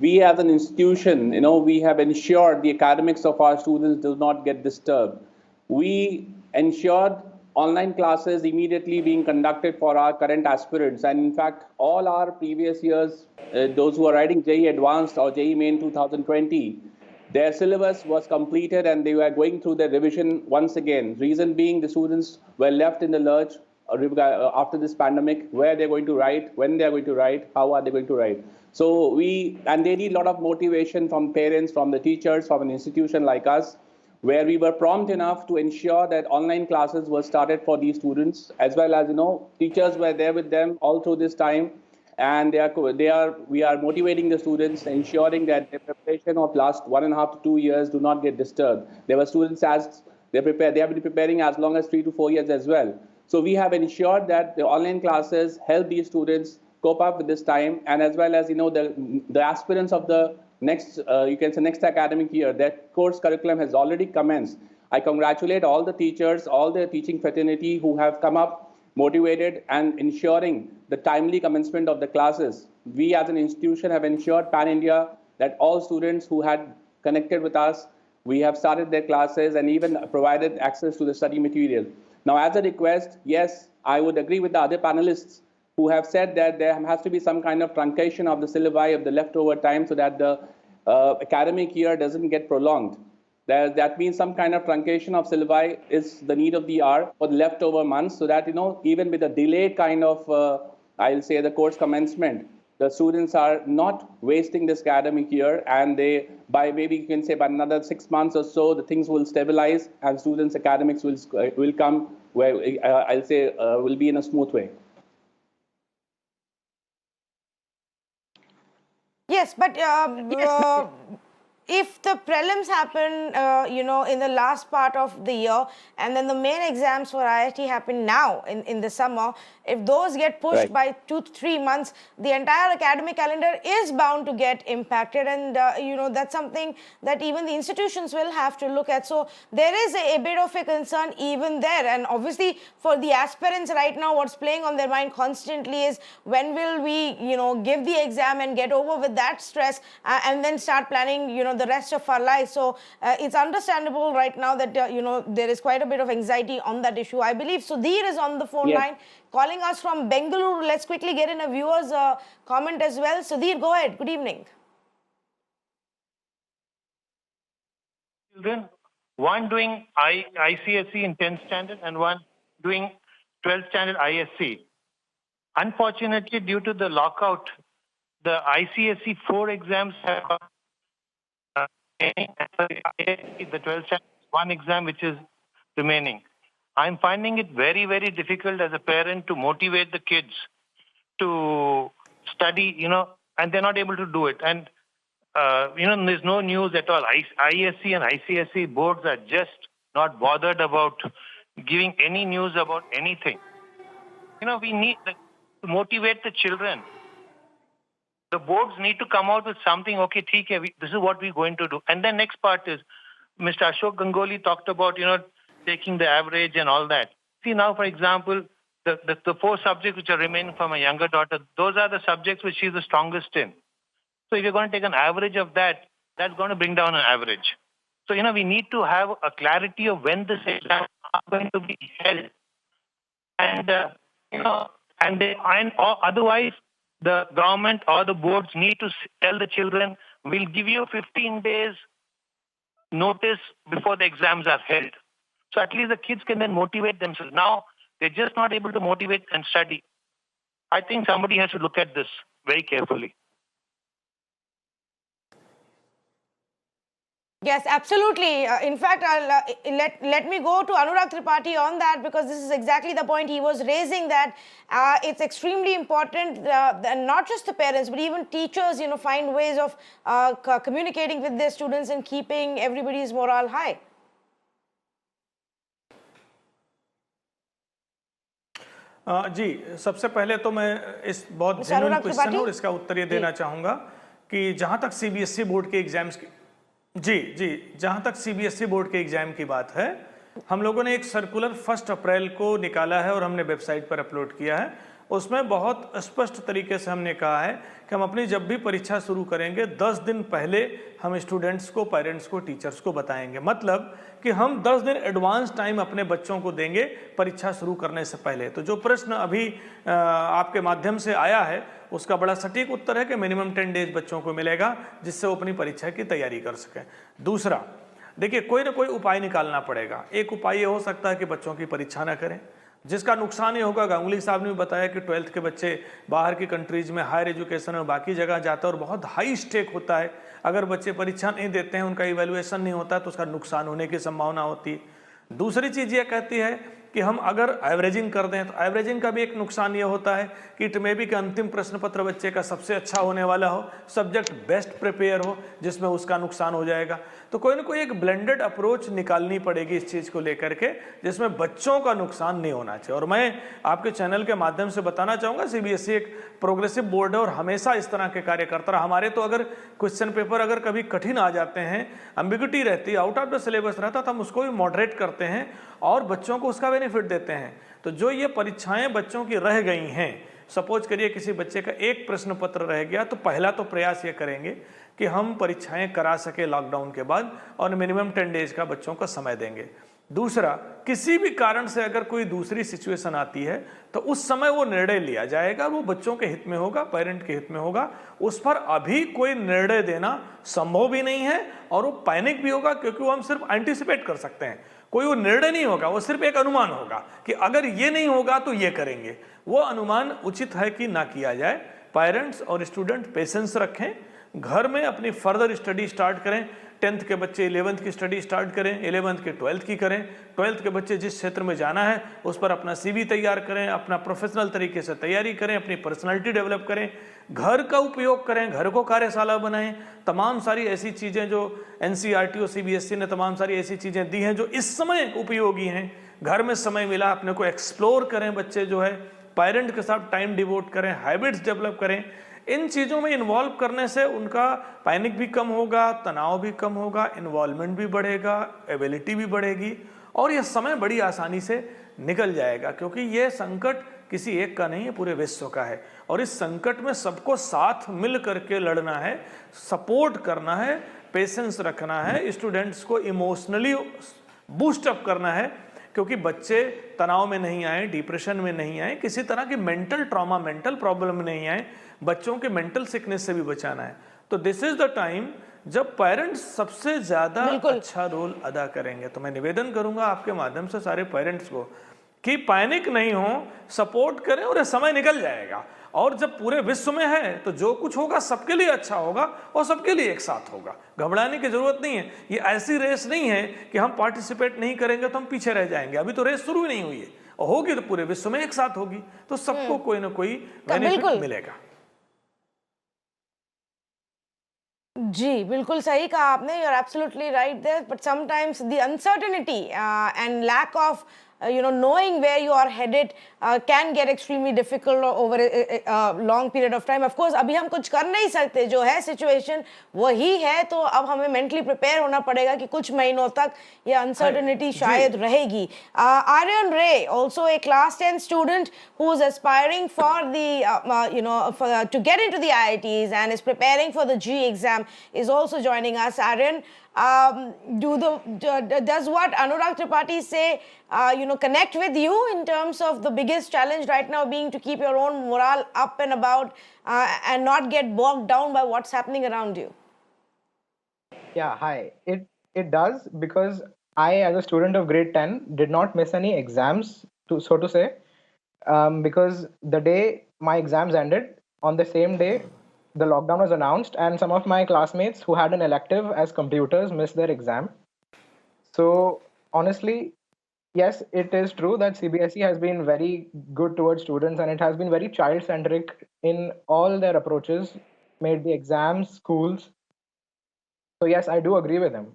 We as an institution, we have ensured the academics of our students do not get disturbed. We ensured online classes immediately being conducted for our current aspirants. And in fact, all our previous years, those who are writing JEE Advanced or JEE Main 2020, their syllabus was completed and they were going through the revision once again. Reason being, the students were left in the lurch after this pandemic, where they're going to write, when they're going to write, how are they going to write. So and they need a lot of motivation from parents, from the teachers, from an institution like us, where we were prompt enough to ensure that online classes were started for these students, as well as, teachers were there with them all through this time. And we are motivating the students, ensuring that their preparation of last 1.5 to 2 years do not get disturbed. There were students they have been preparing as long as 3 to 4 years as well. So we have ensured that the online classes help these students cope up with this time, and as well as, the aspirants of the next, next academic year, their course curriculum has already commenced. I congratulate all the teachers, all the teaching fraternity who have come up motivated and ensuring the timely commencement of the classes. We as an institution have ensured pan-India that all students who had connected with us, we have started their classes and even provided access to the study material. Now, as a request, yes, I would agree with the other panelists who have said that there has to be some kind of truncation of the syllabi of the leftover time so that the academic year doesn't get prolonged. That means some kind of truncation of syllabi is the need of the hour for the leftover months, so that, even with a delayed kind of, I'll say, the course commencement, the students are not wasting this academic year, and by maybe you can say by another 6 months or so, the things will stabilize and students' academics will come where, I'll say, will be in a smooth way. Yes, but if the prelims happen, in the last part of the year, and then the main exams for IIT happen now in the summer, if those get pushed by 2 to 3 months, the entire academic calendar is bound to get impacted. And, that's something that even the institutions will have to look at. So there is a bit of a concern even there. And obviously, for the aspirants right now, what's playing on their mind constantly is when will we, give the exam and get over with that stress, and then start planning, the rest of our lives. So it's understandable right now that there is quite a bit of anxiety on that issue. I believe Sudhir is on the phone line calling us from Bengaluru. Let's quickly get in a viewer's comment as well. Sudhir, go ahead. Good evening. Children, one doing ICSE in 10th standard and one doing 12th standard ISC. Unfortunately, due to the lockout, the ICSE 4 exams have the 12th standard one exam which is remaining. I'm finding it very, very difficult as a parent to motivate the kids to study, and they're not able to do it. And there's no news at all. ISC and ICSE boards are just not bothered about giving any news about anything. We need to motivate the children. The boards need to come out with something, okay, this is what we're going to do. And then next part is, Mr. Ashok Gangoli talked about, taking the average and all that. See now, for example, the 4 subjects which are remaining for my younger daughter, those are the subjects which she's the strongest in. So if you're going to take an average of that, that's going to bring down an average. So, we need to have a clarity of when this exam are going to be held. And, otherwise, the government or the boards need to tell the children, we'll give you 15 days notice before the exams are held. So at least the kids can then motivate themselves. Now, they're just not able to motivate and study. I think somebody has to look at this very carefully. Yes, absolutely. In fact, let me go to Anurag Tripathi on that, because this is exactly the point he was raising, that it's extremely important that not just the parents but even teachers, find ways of communicating with their students and keeping everybody's morale high. जी, सबसे पहले तो मैं इस बहुत genuine question और इसका उत्तर ये देना चाहूँगा कि जहाँ तक सीबीएसई बोर्ड के एग्जाम्स की जहाँ तक सीबीएसई बोर्ड के एग्जाम की बात है, हम लोगों ने एक सर्कुलर 1 अप्रैल को निकाला है और हमने वेबसाइट पर अपलोड किया है। उसमें बहुत स्पष्ट तरीके से हमने कहा है कि हम अपनी जब भी परीक्षा शुरू करेंगे 10 दिन पहले हम स्टूडेंट्स को, पेरेंट्स को, टीचर्स को बताएंगे। मतलब कि हम 10 दिन एडवांस टाइम अपने बच्चों को देंगे परीक्षा शुरू करने से पहले। तो जो प्रश्न अभी आपके माध्यम से आया है उसका बड़ा सटीक उत्तर है कि मिनिमम 10 डेज बच्चों को मिलेगा जिससे वो अपनी परीक्षा की तैयारी कर सकें। दूसरा, देखिए, कोई ना कोई उपाय निकालना पड़ेगा। एक उपाय ये हो सकता है कि बच्चों की परीक्षा ना करें, जिसका नुकसान ये होगा। गांगुली साहब ने भी बताया कि 12th के बच्चे बाहर की कंट्रीज में हायर एजुकेशन और बाकी जगह जाते हैं और बहुत हाई स्टेक होता है। अगर बच्चे परीक्षा नहीं देते हैं, उनका इवैल्यूएशन नहीं होता, तो उसका नुकसान होने की संभावना होती है। दूसरी चीज़ ये कहती है कि हम अगर एवरेजिंग कर दें तो एवरेजिंग का भी एक नुकसान ये होता है कि इट मे बी कि अंतिम प्रश्न पत्र बच्चे का सबसे अच्छा होने वाला हो, सब्जेक्ट बेस्ट प्रिपेयर हो, जिसमें उसका नुकसान हो जाएगा। तो कोई ना कोई एक ब्लेंडेड अप्रोच निकालनी पड़ेगी इस चीज़ को लेकर के, जिसमें बच्चों का नुकसान नहीं होना चाहिए। और मैं आपके चैनल के माध्यम से बताना चाहूँगा, सीबीएसई एक प्रोग्रेसिव बोर्ड है और हमेशा इस तरह के कार्य करता रहा। हमारे तो अगर क्वेश्चन पेपर अगर कभी कठिन आ जाते हैं, एम्बिग्युइटी रहती है, आउट ऑफ द सिलेबस रहता, तो हम उसको भी मॉडरेट करते हैं और बच्चों को उसका बेनिफिट देते हैं। तो जो ये परीक्षाएं बच्चों की रह गई हैं, सपोज करिए किसी बच्चे का एक प्रश्न पत्र रह गया, तो पहला तो प्रयास ये करेंगे कि हम परीक्षाएं करा सके लॉकडाउन के बाद और मिनिमम 10 डेज का बच्चों को समय देंगे। दूसरा, किसी भी कारण से अगर कोई दूसरी सिचुएशन आती है तो उस समय वो निर्णय लिया जाएगा, वो बच्चों के हित में होगा, पेरेंट के हित में होगा। उस पर अभी कोई निर्णय देना संभव भी नहीं है और वो पैनिक भी होगा, क्योंकि वो हम सिर्फ एंटिसिपेट कर सकते हैं। कोई वो निर्णय नहीं होगा, वो सिर्फ एक अनुमान होगा कि अगर ये नहीं होगा तो ये करेंगे। वो अनुमान उचित है कि ना किया जाए। पेरेंट्स और स्टूडेंट पेशेंस रखें, घर में अपनी फर्दर स्टडी स्टार्ट करें। 10th के बच्चे 11th की स्टडी स्टार्ट करें, 11th के 12th की करें। 12th के बच्चे जिस क्षेत्र में जाना है उस पर अपना CV तैयार करें, अपना प्रोफेशनल तरीके से तैयारी करें, अपनी पर्सनालिटी डेवलप करें, घर का उपयोग करें, घर को कार्यशाला बनाएं। तमाम सारी ऐसी चीज़ें जो NCERT और CBSE ने तमाम सारी ऐसी चीज़ें दी हैं जो इस समय उपयोगी हैं। घर में समय मिला, अपने को एक्सप्लोर करें। बच्चे जो है पेरेंट के साथ टाइम डिवोट करें, हैबिट्स डेवलप करें। इन चीज़ों में इन्वॉल्व करने से उनका पैनिक भी कम होगा, तनाव भी कम होगा, इन्वॉल्वमेंट भी बढ़ेगा, एबिलिटी भी बढ़ेगी और यह समय बड़ी आसानी से निकल जाएगा, क्योंकि यह संकट किसी एक का नहीं है, पूरे विश्व का है। और इस संकट में सबको साथ मिल करके लड़ना है, सपोर्ट करना है, पेशेंस रखना है, स्टूडेंट्स को इमोशनली बूस्ट अप करना है, क्योंकि बच्चे तनाव में नहीं आए, डिप्रेशन में नहीं आए, किसी तरह की मेंटल ट्रॉमा, मेंटल प्रॉब्लम में नहीं आए, बच्चों के मेंटल सिकनेस से भी बचाना है। तो दिस इज द टाइम जब पेरेंट्स सबसे ज्यादा अच्छा रोल अदा करेंगे। तो मैं निवेदन करूंगा आपके माध्यम से सारे पेरेंट्स को कि पैनिक नहीं हो, सपोर्ट करें और ये समय निकल जाएगा। और जब पूरे विश्व में है तो जो कुछ होगा सबके लिए अच्छा होगा और सबके लिए एक साथ होगा। घबराने की जरूरत नहीं है। ये ऐसी रेस नहीं है कि हम पार्टिसिपेट नहीं करेंगे तो हम पीछे रह जाएंगे। अभी तो रेस शुरू ही नहीं हुई है, और होगी तो पूरे विश्व में एक साथ होगी, तो सबको कोई ना कोई बेनिफिट मिलेगा। जी, बिल्कुल सही कहा आपने। You are absolutely right there, but sometimes the uncertainty and lack of knowing where you are headed can get extremely difficult over a long period of time. Of course, अभी हम कुछ कर नहीं सकते, जो है situation वही है, तो अब हमें mentally prepare होना पड़ेगा कि कुछ महीनों तक ये uncertainty शायद रहेगी। Aryan Ray, also a class 10 student who is aspiring for the to get into the IITs and is preparing for the G exam, is also joining us. Aryan, does what Anurag Tripathi say connect with you in terms of the biggest challenge right now being to keep your own morale up and about and not get bogged down by what's happening around you? Yeah, hi. It does, because I, as a student of grade 10, did not miss any exams, so to say, because the day my exams ended, on the same day, the lockdown was announced, and some of my classmates who had an elective as computers missed their exam. So honestly, yes, it is true that CBSE has been very good towards students, and it has been very child-centric in all their approaches, made the exams, schools. So yes, I do agree with him.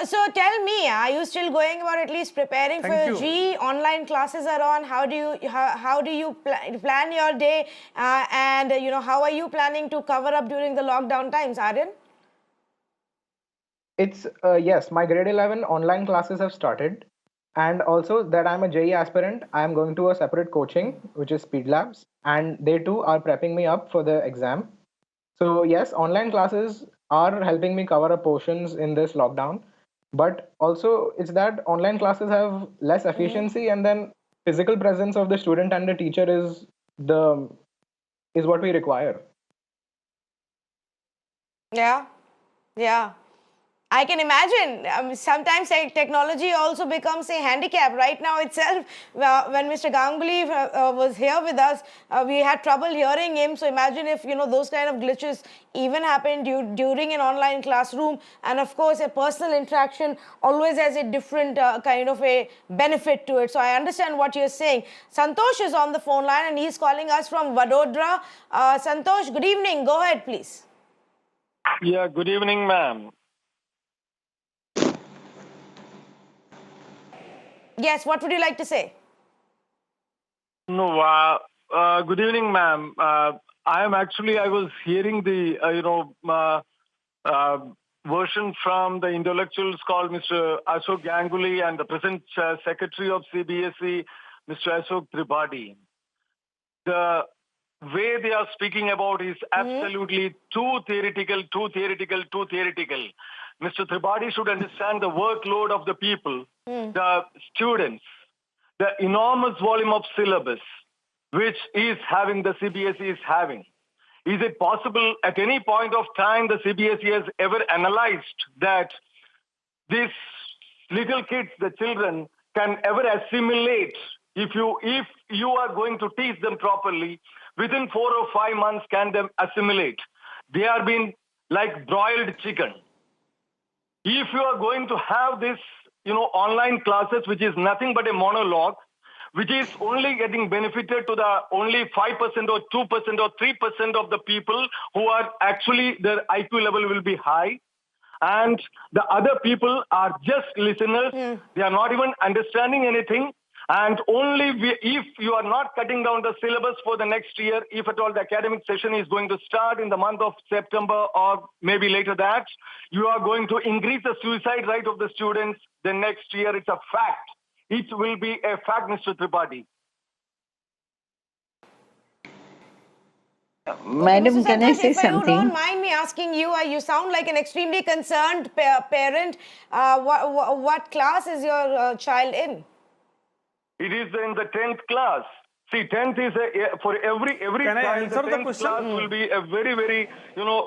So tell me, are you still going about at least preparing for your G? Online classes are on. How do you plan your day, and how are you planning to cover up during the lockdown times, Aryan? It's yes, my grade 11 online classes have started, and also that I'm a JEE aspirant, I'm going to a separate coaching, which is Speed Labs, and they too are prepping me up for the exam. So yes, online classes are helping me cover up portions in this lockdown, but also it's that online classes have less efficiency, and then physical presence of the student and the teacher is what we require. Yeah. I can imagine. Sometimes technology also becomes a handicap. Right now itself, when Mr. Ganguly was here with us, we had trouble hearing him. So imagine if those kind of glitches even happen during an online classroom. And of course, a personal interaction always has a different kind of a benefit to it. So I understand what you're saying. Santosh is on the phone line and he's calling us from Vadodara. Santosh, good evening. Go ahead, please. Yeah, good evening, ma'am. Yes, what would you like to say? No, good evening, ma'am. I was hearing the, version from the intellectuals called Mr. Ashok Ganguly and the present secretary of CBSE, Mr. Ashok Tripathi. The way they are speaking about is absolutely too theoretical. Mr. Tripathi should understand the workload of the people, the students, the enormous volume of syllabus which is having the CBSE is having. Is it possible at any point of time the CBSE has ever analyzed that these little kids, the children, can ever assimilate? If you are going to teach them properly, within 4 or 5 months can them assimilate? They are being like broiled chicken. If you are going to have this, online classes, which is nothing but a monologue, which is only getting benefited to the only 5% or 2% or 3% of the people who are actually, their IQ level will be high. And the other people are just listeners. They are not even understanding anything. And if you are not cutting down the syllabus for the next year, if at all the academic session is going to start in the month of September or maybe later that, you are going to increase the suicide rate of the students, then next year it's a fact. It will be a fact, Mr. Tripathi. Madam, Mr. can I Santosh, say if you something? don't mind me asking you, you sound like an extremely concerned parent. What class is your child in? It is in the 10th class. See, 10th is for every Can I child, answer the the 10th question? class will be a very, very,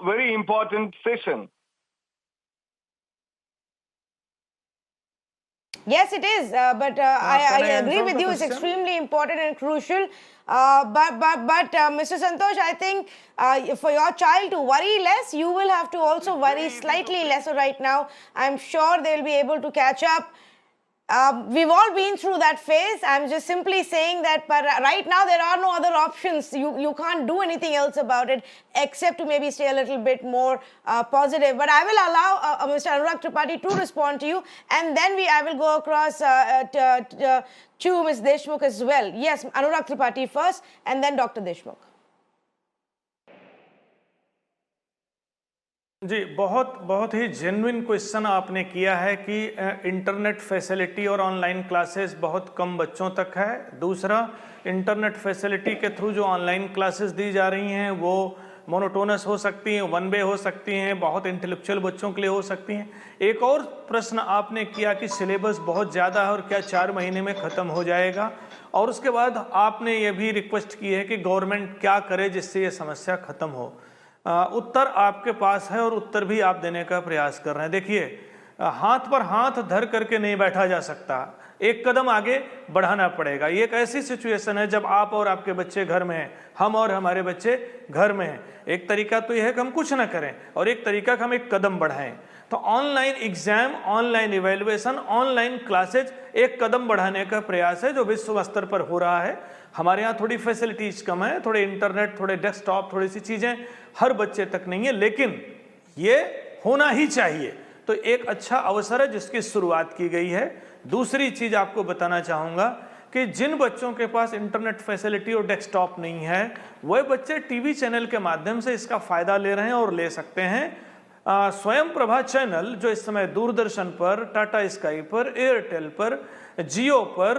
very important session. Yes, it is. But I can I agree answer with the you. It's question? extremely important and crucial. But Mr. Santosh, I think for your child to worry less, you will have to also worry slightly lesser right now. I'm sure they'll be able to catch up. We've all been through that phase. I'm just simply saying that, but right now there are no other options. You can't do anything else about it except to maybe stay a little bit more positive. But I will allow Mr. Anurag Tripathi to respond to you, and then I will go across to Ms. Deshmukh as well. Yes, Anurag Tripathi first, and then Dr. Deshmukh. जी, बहुत ही genuine question आपने किया है कि internet facility और online classes बहुत कम बच्चों तक है। दूसरा, इंटरनेट फैसिलिटी के थ्रू जो ऑनलाइन क्लासेस दी जा रही हैं वो मोनोटोनस हो सकती हैं, वन वे हो सकती हैं, बहुत इंटेलेक्चुअल बच्चों के लिए हो सकती हैं। एक और प्रश्न आपने किया कि सिलेबस बहुत ज़्यादा है और क्या 4 महीने में ख़त्म हो जाएगा, और उसके बाद आपने ये भी रिक्वेस्ट की है कि गवर्नमेंट क्या करे जिससे ये समस्या ख़त्म हो। उत्तर आपके पास है और उत्तर भी आप देने का प्रयास कर रहे हैं। देखिए, हाथ पर हाथ धर करके नहीं बैठा जा सकता, एक कदम आगे बढ़ाना पड़ेगा। ये एक ऐसी सिचुएशन है जब आप और आपके बच्चे घर में हैं, हम और हमारे बच्चे घर में हैं। एक तरीका तो यह है कि हम कुछ ना करें और एक तरीका कि हम एक कदम बढ़ाएं। तो online exam, online evaluation, online classes एक कदम बढ़ाने का प्रयास है जो विश्व स्तर पर हो रहा है। हमारे यहाँ थोड़ी फैसिलिटीज कम है, थोड़े इंटरनेट, थोड़े डेस्कटॉप, थोड़ी सी चीज़ें हर बच्चे तक नहीं है, लेकिन ये होना ही चाहिए। तो एक अच्छा अवसर है जिसकी शुरुआत की गई है। दूसरी चीज़ आपको बताना चाहूँगा कि जिन बच्चों के पास इंटरनेट फैसिलिटी और डेस्कटॉप नहीं है, वह बच्चे टीवी चैनल के माध्यम से इसका फ़ायदा ले रहे हैं और ले सकते हैं। स्वयं प्रभा चैनल जो इस समय दूरदर्शन पर, टाटा स्काई पर, एयरटेल पर, जियो पर,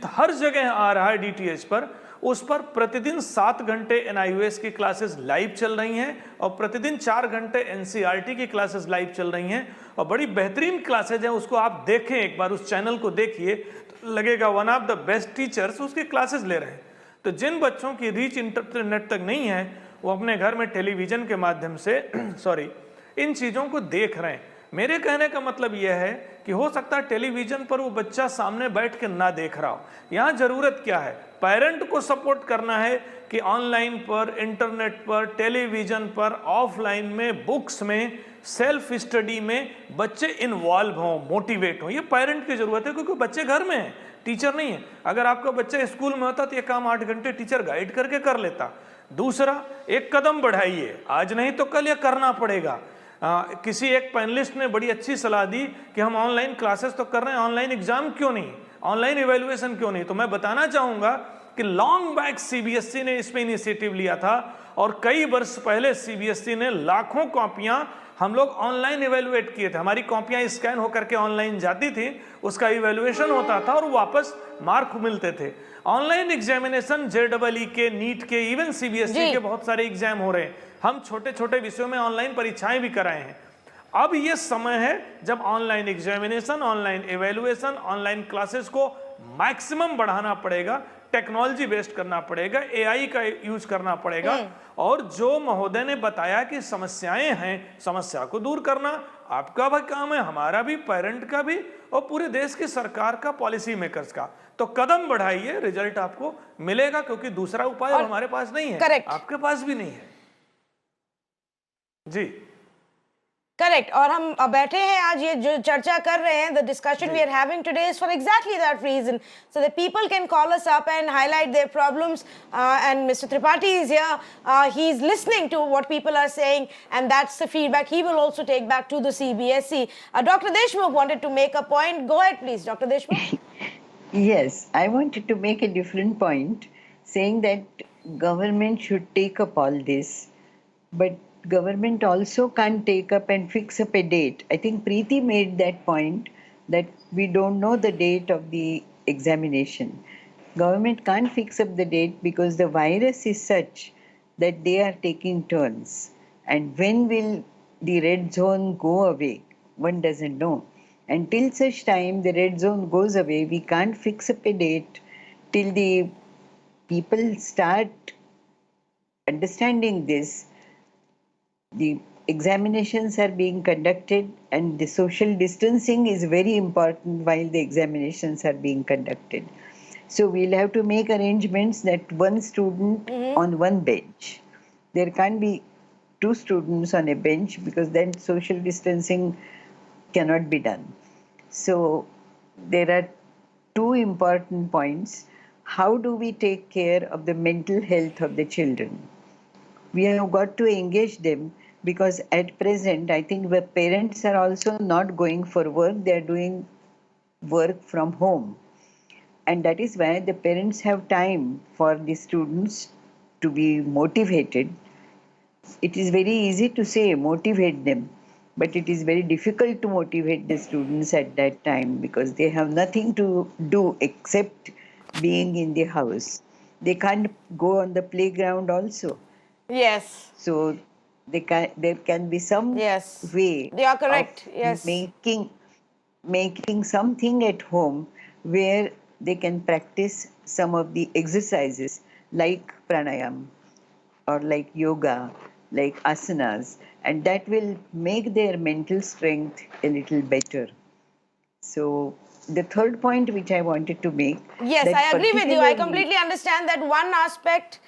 हर जगह आ रहा है, डीटीएच पर, उस पर प्रतिदिन 7 घंटे एनआईओएस की क्लासेस लाइव चल रही हैं और प्रतिदिन 4 घंटे एनसीईआरटी की क्लासेस लाइव चल रही हैं और बड़ी बेहतरीन क्लासेज हैं। उसको आप देखें, एक बार उस चैनल को देखिए तो लगेगा one of the best teachers उसकी क्लासेस ले रहे हैं। तो जिन बच्चों की रीच इंटरनेट तक नहीं है, वो अपने घर में टेलीविजन के माध्यम से इन चीज़ों को देख रहे हैं। मेरे कहने का मतलब यह है कि हो सकता है टेलीविजन पर वो बच्चा सामने बैठ के ना देख रहा हो। यहाँ जरूरत क्या है, पेरेंट को सपोर्ट करना है कि ऑनलाइन पर, इंटरनेट पर, टेलीविजन पर, ऑफलाइन में, बुक्स में, सेल्फ स्टडी में बच्चे इन्वॉल्व हों, मोटिवेट हों। ये पेरेंट की जरूरत है क्योंकि बच्चे घर में हैं, टीचर नहीं है। अगर आपका बच्चा स्कूल में होता तो ये काम 8 घंटे टीचर गाइड करके कर लेता। दूसरा, एक कदम बढ़ाइए, आज नहीं तो कल ये करना पड़ेगा। किसी एक पैनलिस्ट ने बड़ी अच्छी सलाह दी कि हम ऑनलाइन क्लासेस तो कर रहे हैं, ऑनलाइन एग्जाम क्यों नहीं, ऑनलाइन इवैल्यूएशन क्यों नहीं। तो मैं बताना चाहूँगा कि लॉन्ग बैक सीबीएसई ने इसमें इनिशिएटिव लिया था और कई वर्ष पहले सीबीएसई ने लाखों कॉपियाँ हम लोग ऑनलाइन इवैल्यूएट किए थे। हमारी कॉपियाँ स्कैन होकर के ऑनलाइन जाती थी, उसका इवैल्यूएशन होता था और वापस मार्क मिलते थे। ऑनलाइन एग्जामिनेशन जेईई के, नीट के, इवन सीबीएसई के बहुत सारे एग्जाम हो रहे हैं। हम छोटे छोटे विषयों में ऑनलाइन परीक्षाएं भी कराए हैं। अब ये समय है जब online examination, online evaluation, online classes को मैक्सिमम बढ़ाना पड़ेगा, टेक्नोलॉजी बेस्ड करना पड़ेगा, एआई का यूज करना पड़ेगा। और जो महोदय ने बताया कि समस्याएं हैं, समस्या को दूर करना आपका भी काम है, हमारा भी, पेरेंट का भी और पूरे देश की सरकार का, पॉलिसी मेकर्स का। तो कदम बढ़ाइए, रिजल्ट आपको मिलेगा क्योंकि दूसरा उपाय हमारे पास नहीं है, आपके पास भी नहीं है। जी करेक्ट। और हम बैठे हैं आज ये जो चर्चा कर रहे हैं, the discussion we are having today is for exactly that reason, so that people can call us up and highlight their problems, and mister Tripathi is here, he is listening to what people are saying and that's the feedback he will also take back to the CBSE. Doctor Deshmukh wanted to make a point, go ahead please doctor Deshmukh. Yes, I wanted to make a different point, saying that government should take up all this, but government also can't take up and fix up a date. I think Preeti made that point that we don't know the date of the examination. Government can't fix up the date because the virus is such that they are taking turns. And when will the red zone go away? One doesn't know. Until such time the red zone goes away, we can't fix up a date till the people start understanding this. The examinations are being conducted and the social distancing is very important while the examinations are being conducted. So we'll have to make arrangements that one student on one bench. There can't be two students on a bench because then social distancing cannot be done. So there are two important points. How do we take care of the mental health of the children? We have got to engage them because at present, I think the parents are also not going for work, they are doing work from home. And that is why the parents have time for the students to be motivated. It is very easy to say motivate them, but it is very difficult to motivate the students at that time because they have nothing to do except being in the house. They can't go on the playground also. Yes. So there can be some Yes. way You are correct. of Yes. making something at home where they can practice some of the exercises like pranayam or like yoga, like asanas, and that will make their mental strength a little better. So the third point which I wanted to make. Yes, that I agree with you. I particularly- completely understand that one aspect,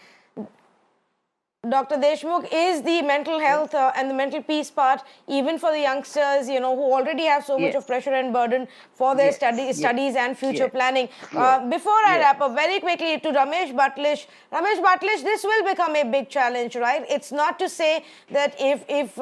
Dr. Deshmukh, is the mental health and the mental peace part, even for the youngsters, who already have so much Yes. of pressure and burden for their Yes, yes, studies and future yes, planning. yes, Before I yes. wrap up, very quickly to Ramesh Batlish. Ramesh Batlish, this will become a big challenge, right? It's not to say that if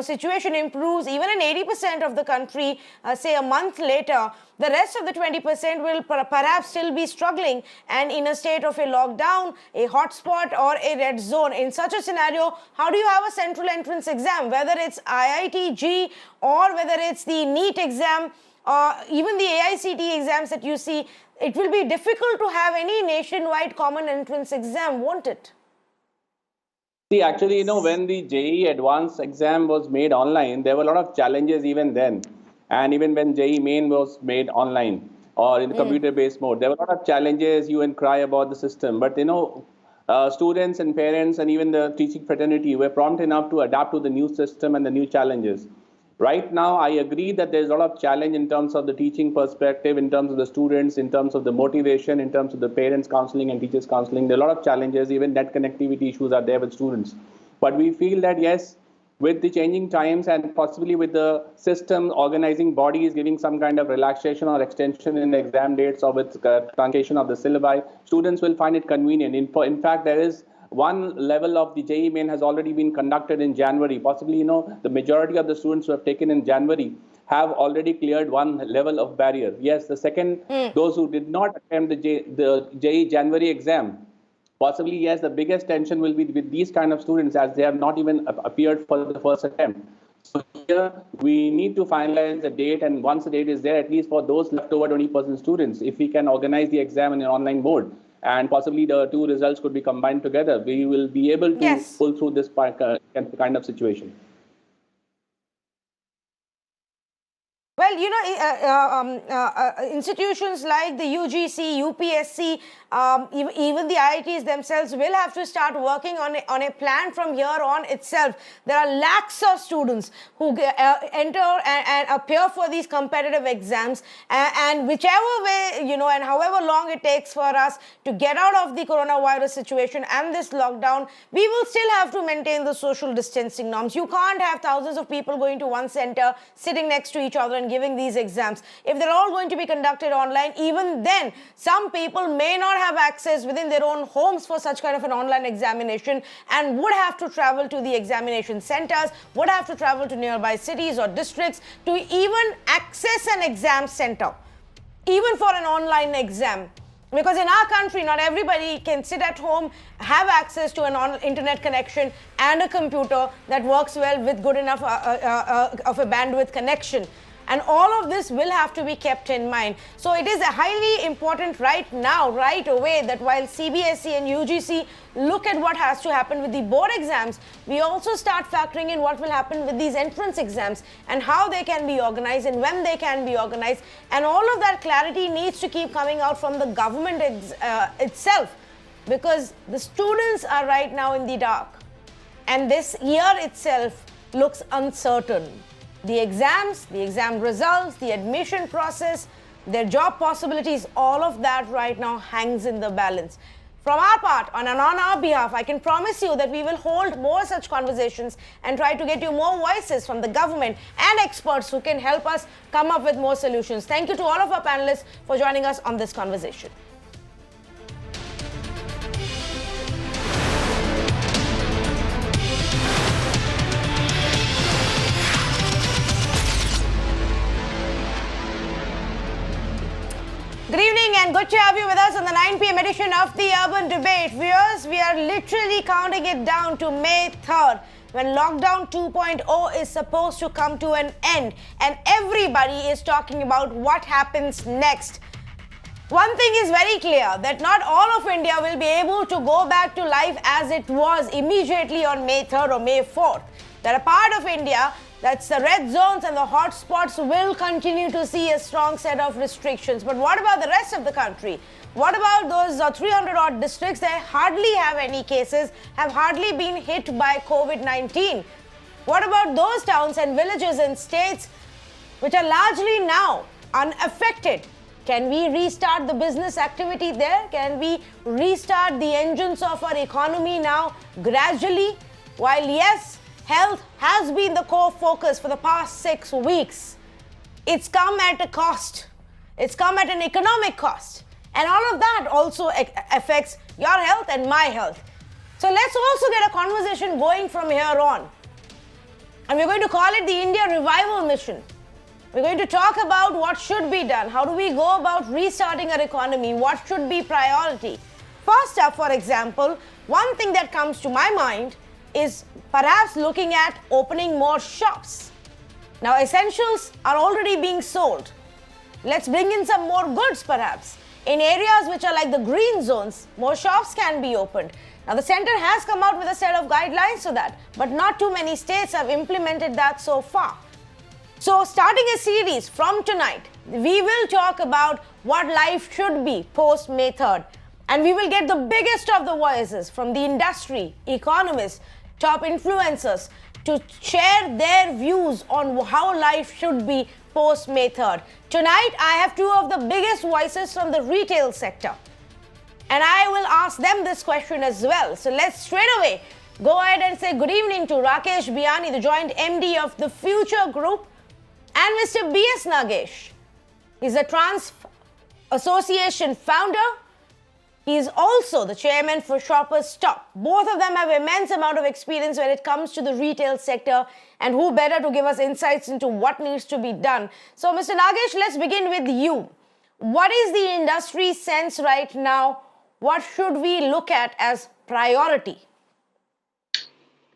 situation improves, even in 80% of the country, say a month later, the rest of the 20% will perhaps still be struggling and in a state of a lockdown, a hotspot or a red zone. In such a scenario, how do you have a central entrance exam, whether it's IIT-JEE or whether it's the NEET exam or even the AICTE exams that you see? It will be difficult to have any nationwide common entrance exam, won't it? See, actually, when the JEE advanced exam was made online, there were a lot of challenges even then. And even when JEE main was made online or in computer-based mode, there were a lot of challenges, you and cry about the system. But, students and parents and even the teaching fraternity were prompt enough to adapt to the new system and the new challenges. Right now, I agree that there's a lot of challenge in terms of the teaching perspective, in terms of the students, in terms of the motivation, in terms of the parents counseling and teachers counseling. There are a lot of challenges, even net connectivity issues are there with students. But we feel that, yes, with the changing times and possibly with the system organizing bodies giving some kind of relaxation or extension in the exam dates or with truncation of the syllabi, students will find it convenient. In fact, there is one level of the JEE main has already been conducted in January. Possibly, the majority of the students who have taken in January have already cleared one level of barrier. Yes, the second, those who did not attempt the JEE January exam, possibly, yes, the biggest tension will be with these kind of students as they have not even appeared for the first attempt. So here we need to finalize the date, and once the date is there, at least for those leftover 20% students, if we can organize the exam in an online mode, and possibly the two results could be combined together, we will be able to pull through this kind of situation. Well, institutions like the UGC, UPSC, even the IITs themselves will have to start working on a plan from here on itself. There are lakhs of students who enter and appear for these competitive exams, and whichever way, and however long it takes for us to get out of the coronavirus situation and this lockdown, we will still have to maintain the social distancing norms. You can't have thousands of people going to one center, sitting next to each other and giving these exams. If they're all going to be conducted online, even then, some people may not have access within their own homes for such kind of an online examination and would have to travel to the examination centers, would have to travel to nearby cities or districts to even access an exam center, even for an online exam. Because in our country, not everybody can sit at home, have access to an internet connection and a computer that works well with good enough of a bandwidth connection. And all of this will have to be kept in mind. So it is highly important right now, right away, that while CBSE and UGC look at what has to happen with the board exams, we also start factoring in what will happen with these entrance exams and how they can be organized and when they can be organized. And all of that clarity needs to keep coming out from the government itself, because the students are right now in the dark. And this year itself looks uncertain. The exams, the exam results, the admission process, their job possibilities, all of that right now hangs in the balance. From our part, on our behalf, I can promise you that we will hold more such conversations and try to get you more voices from the government and experts who can help us come up with more solutions. Thank you to all of our panelists for joining us on this conversation. Good evening and good to have you with us on the 9 p.m. edition of the Urban Debate. Viewers, we are literally counting it down to May 3rd, when lockdown 2.0 is supposed to come to an end, and everybody is talking about what happens next. One thing is very clear, that not all of India will be able to go back to life as it was immediately on May 3rd or May 4th. There are part of India, that's the red zones and the hot spots, will continue to see a strong set of restrictions. But what about the rest of the country? What about those 300 odd districts that hardly have any cases, have hardly been hit by COVID-19? What about those towns and villages and states which are largely now unaffected? Can we restart the business activity there? Can we restart the engines of our economy now gradually? While yes, health has been the core focus for the past 6 weeks, it's come at a cost. It's come at an economic cost. And all of that also affects your health and my health. So let's also get a conversation going from here on. And we're going to call it the India Revival Mission. We're going to talk about what should be done. How do we go about restarting our economy? What should be priority? First up, for example, one thing that comes to my mind is perhaps looking at opening more shops. Now, essentials are already being sold. Let's bring in some more goods perhaps. In areas which are like the green zones, more shops can be opened. Now, the center has come out with a set of guidelines to that, but not too many states have implemented that so far. So, starting a series from tonight, we will talk about what life should be post May 3rd. And we will get the biggest of the voices from the industry, economists, top influencers to share their views on how life should be post May 3rd. Tonight, I have two of the biggest voices from the retail sector. And I will ask them this question as well. So let's straight away go ahead and say good evening to Rakesh Biyani, the Joint MD of the Future Group, and Mr. B.S. Nagesh. He's a Trans Association founder. He is also the chairman for Shoppers Stop. Both of them have immense amount of experience when it comes to the retail sector, and who better to give us insights into what needs to be done. So, Mr. Nagesh, let's begin with you. What is the industry sense right now? What should we look at as priority?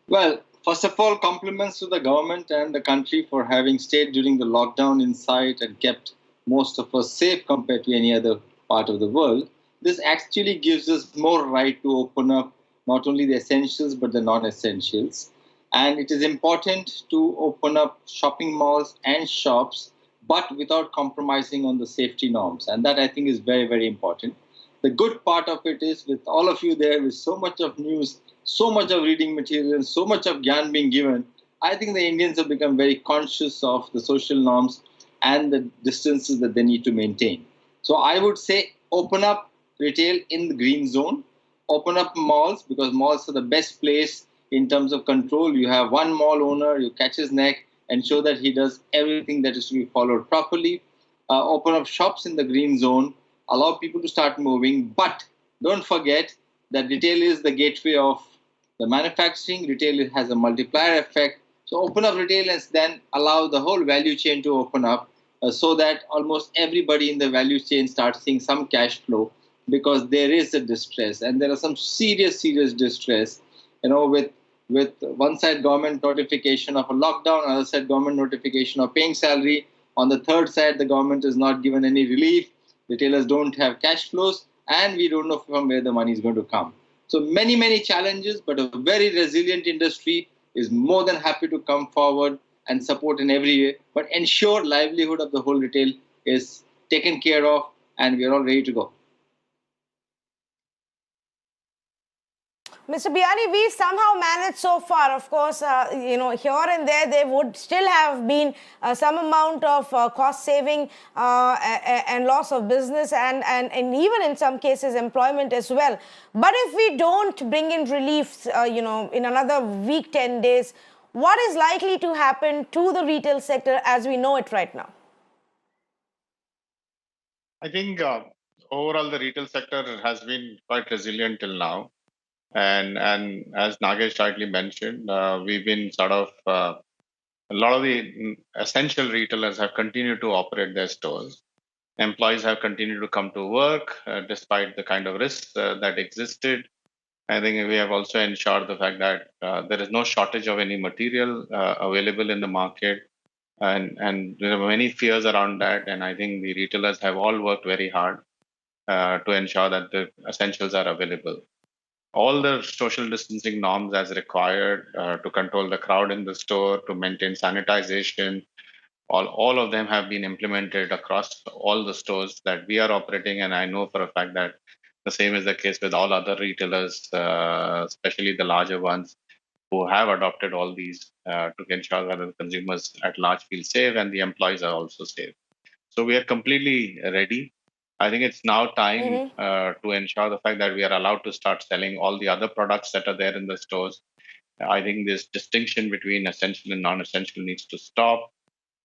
Well, first of all, compliments to the government and the country for having stayed during the lockdown inside and kept most of us safe compared to any other part of the world. This actually gives us more right to open up not only the essentials but the non-essentials. And it is important to open up shopping malls and shops, but without compromising on the safety norms. And that, I think, is very, very important. The good part of it is, with all of you there, with so much of news, so much of reading material, so much of gyan being given, I think the Indians have become very conscious of the social norms and the distances that they need to maintain. So I would say open up retail in the green zone, open up malls, because malls are the best place in terms of control. You have one mall owner, you catch his neck and show that he does everything that is to be followed properly. Open up shops in the green zone, allow people to start moving, but don't forget that retail is the gateway of the manufacturing. Retail has a multiplier effect. So open up retail and then allow the whole value chain to open up so that almost everybody in the value chain starts seeing some cash flow, because there is a distress, and there are some serious distress, with one side government notification of a lockdown, other side government notification of paying salary. On the third side, the government is not given any relief. Retailers don't have cash flows, and we don't know from where the money is going to come. So many, many challenges, but a very resilient industry is more than happy to come forward and support in every way, but ensure livelihood of the whole retail is taken care of, and we are all ready to go. Mr. Biyani, we somehow managed so far. Of course, here and there would still have been some amount of cost saving and loss of business and even in some cases employment as well. But if we don't bring in relief, in another week, 10 days, what is likely to happen to the retail sector as we know it right now? I think overall the retail sector has been quite resilient till now. And as Nagesh rightly mentioned, we've been sort of a lot of the essential retailers have continued to operate their stores. Employees have continued to come to work despite the kind of risks that existed. I think we have also ensured the fact that there is no shortage of any material available in the market, and there are many fears around that. And I think the retailers have all worked very hard to ensure that the essentials are available. All the social distancing norms as required to control the crowd in the store, to maintain sanitization, all of them have been implemented across all the stores that we are operating. And I know for a fact that the same is the case with all other retailers, especially the larger ones who have adopted all these to ensure that the consumers at large feel safe and the employees are also safe. So we are completely ready. I think it's now time to ensure the fact that we are allowed to start selling all the other products that are there in the stores. I think this distinction between essential and non-essential needs to stop.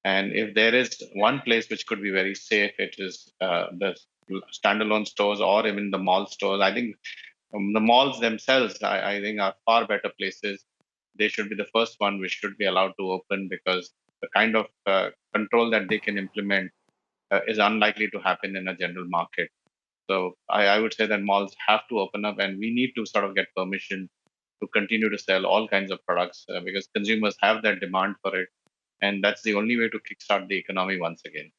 And if there is one place which could be very safe, it is the standalone stores or even the mall stores. I think the malls themselves, I think, are far better places. They should be the first one which should be allowed to open, because the kind of control that they can implement is unlikely to happen in a general market. So I would say that malls have to open up, and we need to sort of get permission to continue to sell all kinds of products because consumers have that demand for it. And that's the only way to kickstart the economy once again.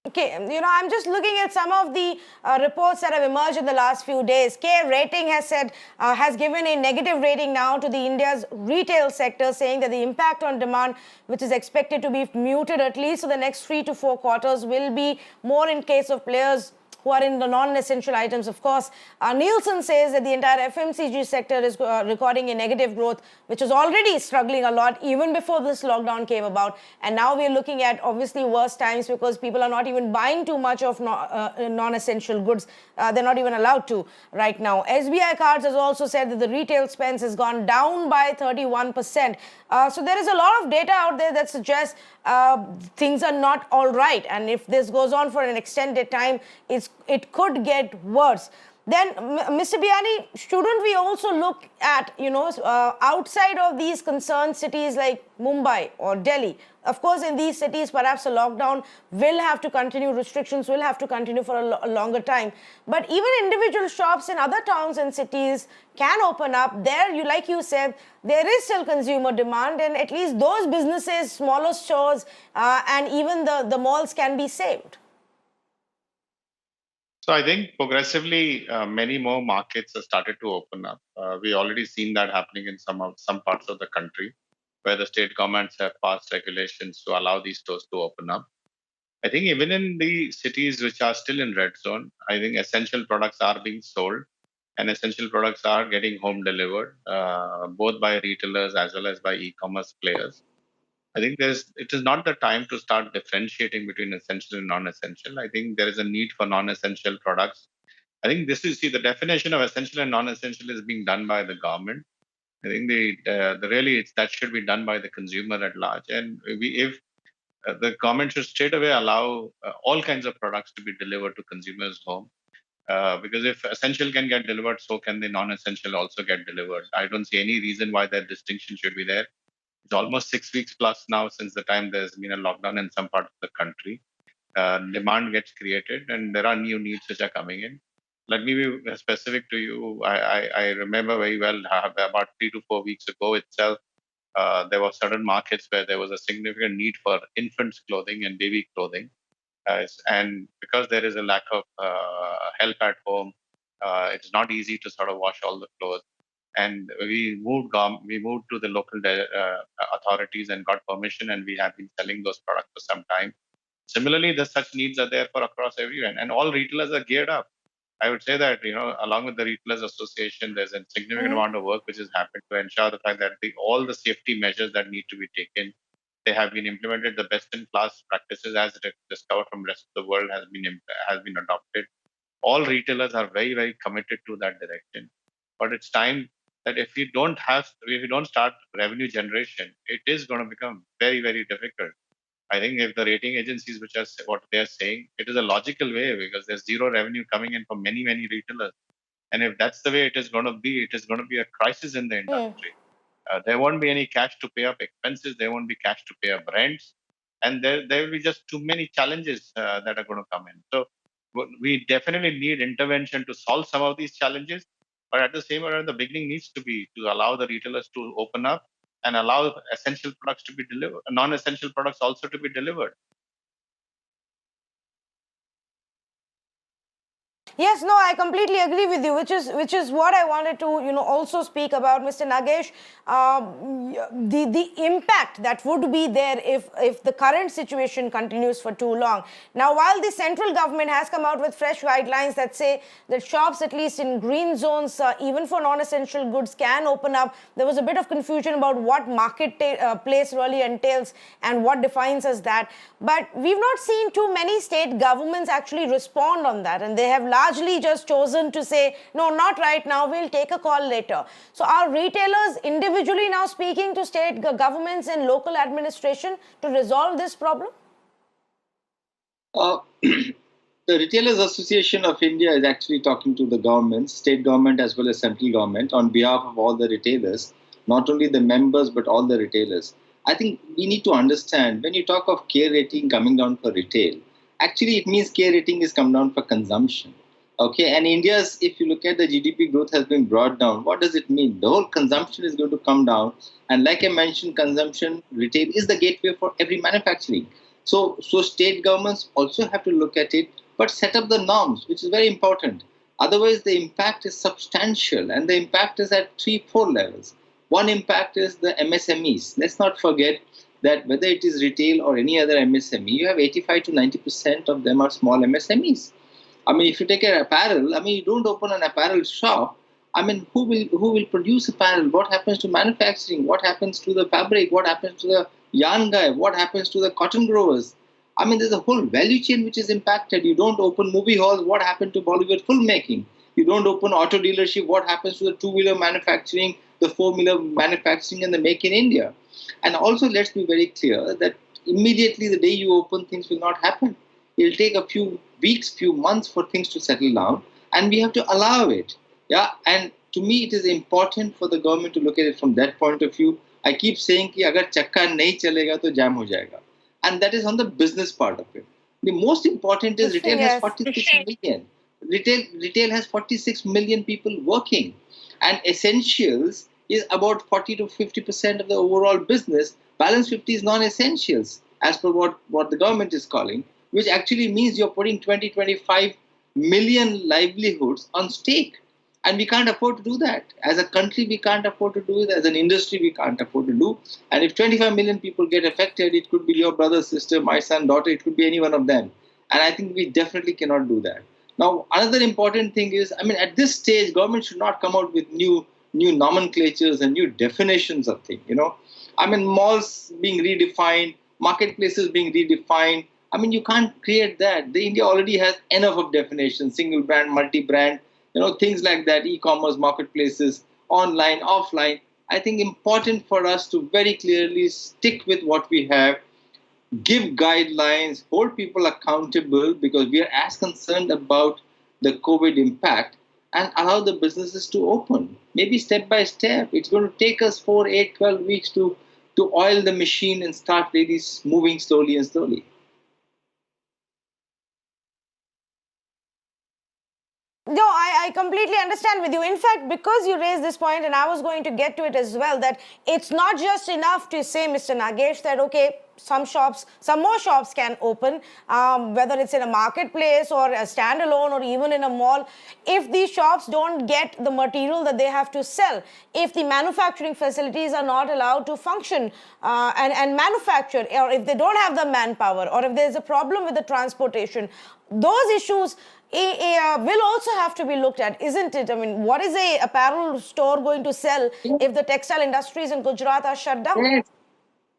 Okay, I'm just looking at some of the reports that have emerged in the last few days. CARE Rating has said, has given a negative rating now to the India's retail sector, saying that the impact on demand, which is expected to be muted at least for the next 3 to 4 quarters, will be more in case of players who are in the non-essential items. Of course, Nielsen says that the entire FMCG sector is recording a negative growth, which was already struggling a lot even before this lockdown came about. And now we're looking at obviously worse times because people are not even buying too much of non-essential goods. They're not even allowed to right now. SBI Cards has also said that the retail spends has gone down by 31%. So there is a lot of data out there that suggests things are not all right. And if this goes on for an extended time, it could get worse. Then, Mr. Biyani, shouldn't we also look at, outside of these concerned cities like Mumbai or Delhi? Of course, in these cities, perhaps a lockdown will have to continue, restrictions will have to continue for a longer time. But even individual shops in other towns and cities can open up. There, like you said, there is still consumer demand, and at least those businesses, smaller stores, and even the malls can be saved. So I think progressively many more markets have started to open up. We already seen that happening in some parts of the country, where the state governments have passed regulations to allow these stores to open up. I think even in the cities which are still in red zone, I think essential products are being sold, and essential products are getting home delivered, both by retailers as well as by e-commerce players. I think it is not the time to start differentiating between essential and non-essential. I think there is a need for non-essential products. I think the definition of essential and non-essential is being done by the government. I think that should be done by the consumer at large. And if the government should straight away allow all kinds of products to be delivered to consumers' home. Because if essential can get delivered, so can the non-essential also get delivered. I don't see any reason why that distinction should be there. It's almost 6 weeks plus now since the time there's been a lockdown in some parts of the country. Demand gets created and there are new needs which are coming in. Let me be specific to you. I remember very well about 3 to 4 weeks ago itself, there were certain markets where there was a significant need for infants clothing and baby clothing. And because there is a lack of help at home, it's not easy to sort of wash all the clothes. And we moved to the local authorities and got permission, and we have been selling those products for some time. Similarly, the such needs are there for across everyone, and all retailers are geared up. I would say that, along with the Retailers Association, there's a significant amount of work which has happened to ensure the fact that all the safety measures that need to be taken, they have been implemented. The best-in-class practices, as discovered from the rest of the world, has been adopted. All retailers are very, very committed to that direction. But it's time that if you don't start revenue generation, it is going to become very, very difficult. I think if the rating agencies, which are what they are saying, it is a logical way, because there's zero revenue coming in from many, many retailers. And if that's the way it is going to be, it is going to be a crisis in the industry. There won't be any cash to pay up expenses. There won't be cash to pay up rents. And there will be just too many challenges that are going to come in. So we definitely need intervention to solve some of these challenges. But at the same time, the beginning needs to be to allow the retailers to open up and allow essential products to be delivered, non-essential products also to be delivered. Yes, no, I completely agree with you, which is what I wanted to, also speak about, Mr. Nagesh. The impact that would be there if the current situation continues for too long. Now, while the central government has come out with fresh guidelines that say that shops, at least in green zones, even for non-essential goods, can open up, there was a bit of confusion about what marketplace really entails and what defines as that. But we've not seen too many state governments actually respond on that, and they have largely just chosen to say, no, not right now, we'll take a call later. So are retailers individually now speaking to state governments and local administration to resolve this problem? The Retailers Association of India is actually talking to the government, state government as well as central government, on behalf of all the retailers, not only the members but all the retailers. I think we need to understand, when you talk of care rating coming down for retail, actually it means care rating is come down for consumption. Okay, and India's, if you look at the GDP growth has been brought down, what does it mean? The whole consumption is going to come down. And like I mentioned, consumption, retail is the gateway for every manufacturing. So state governments also have to look at it, but set up the norms, which is very important. Otherwise, the impact is substantial, and the impact is at 3-4 levels. One impact is the MSMEs. Let's not forget that whether it is retail or any other MSME, you have 85 to 90% of them are small MSMEs. I mean, if you take an apparel, you don't open an apparel shop. Who will produce apparel? What happens to manufacturing? What happens to the fabric? What happens to the yarn guy? What happens to the cotton growers? There's a whole value chain which is impacted. You don't open movie halls, what happened to Bollywood filmmaking? You don't open auto dealership, what happens to the two-wheeler manufacturing, the four-wheeler manufacturing, and the Make in India? And also, let's be very clear that immediately the day you open, things will not happen. It'll take a few weeks, few months for things to settle down, and we have to allow it. Yeah, and to me, it is important for the government to look at it from that point of view. I keep saying कि अगर चक्का नहीं चलेगा तो jam हो जाएगा, and that is on the business part of it. The most important is retail has 46 million. Retail has 46 million people working, and essentials is about 40 to 50% of the overall business. Balance 50 is non-essentials, as per what the government is calling, which actually means you're putting 20-25 million livelihoods on stake. And we can't afford to do that. As a country, we can't afford to do it. As an industry, we can't afford to do. And if 25 million people get affected, it could be your brother, sister, my son, daughter, it could be any one of them. And I think we definitely cannot do that. Now, another important thing is, at this stage, government should not come out with new nomenclatures and new definitions of things, malls being redefined, marketplaces being redefined. You can't create that. The India already has enough of definitions, single brand, multi-brand, things like that, e-commerce, marketplaces, online, offline. I think important for us to very clearly stick with what we have, give guidelines, hold people accountable, because we are as concerned about the COVID impact, and allow the businesses to open. Maybe step by step. It's going to take us 4, 8, 12 weeks to oil the machine and start really moving slowly and slowly. No, I completely understand with you. In fact, because you raised this point, and I was going to get to it as well, that it's not just enough to say, Mr. Nagesh, that okay, some more shops can open, whether it's in a marketplace or a standalone or even in a mall. If these shops don't get the material that they have to sell, if the manufacturing facilities are not allowed to function and manufacture, or if they don't have the manpower, or if there's a problem with the transportation, those issues will also have to be looked at, isn't it? I mean, what is a apparel store going to sell if the textile industries in Gujarat are shut down? Yes.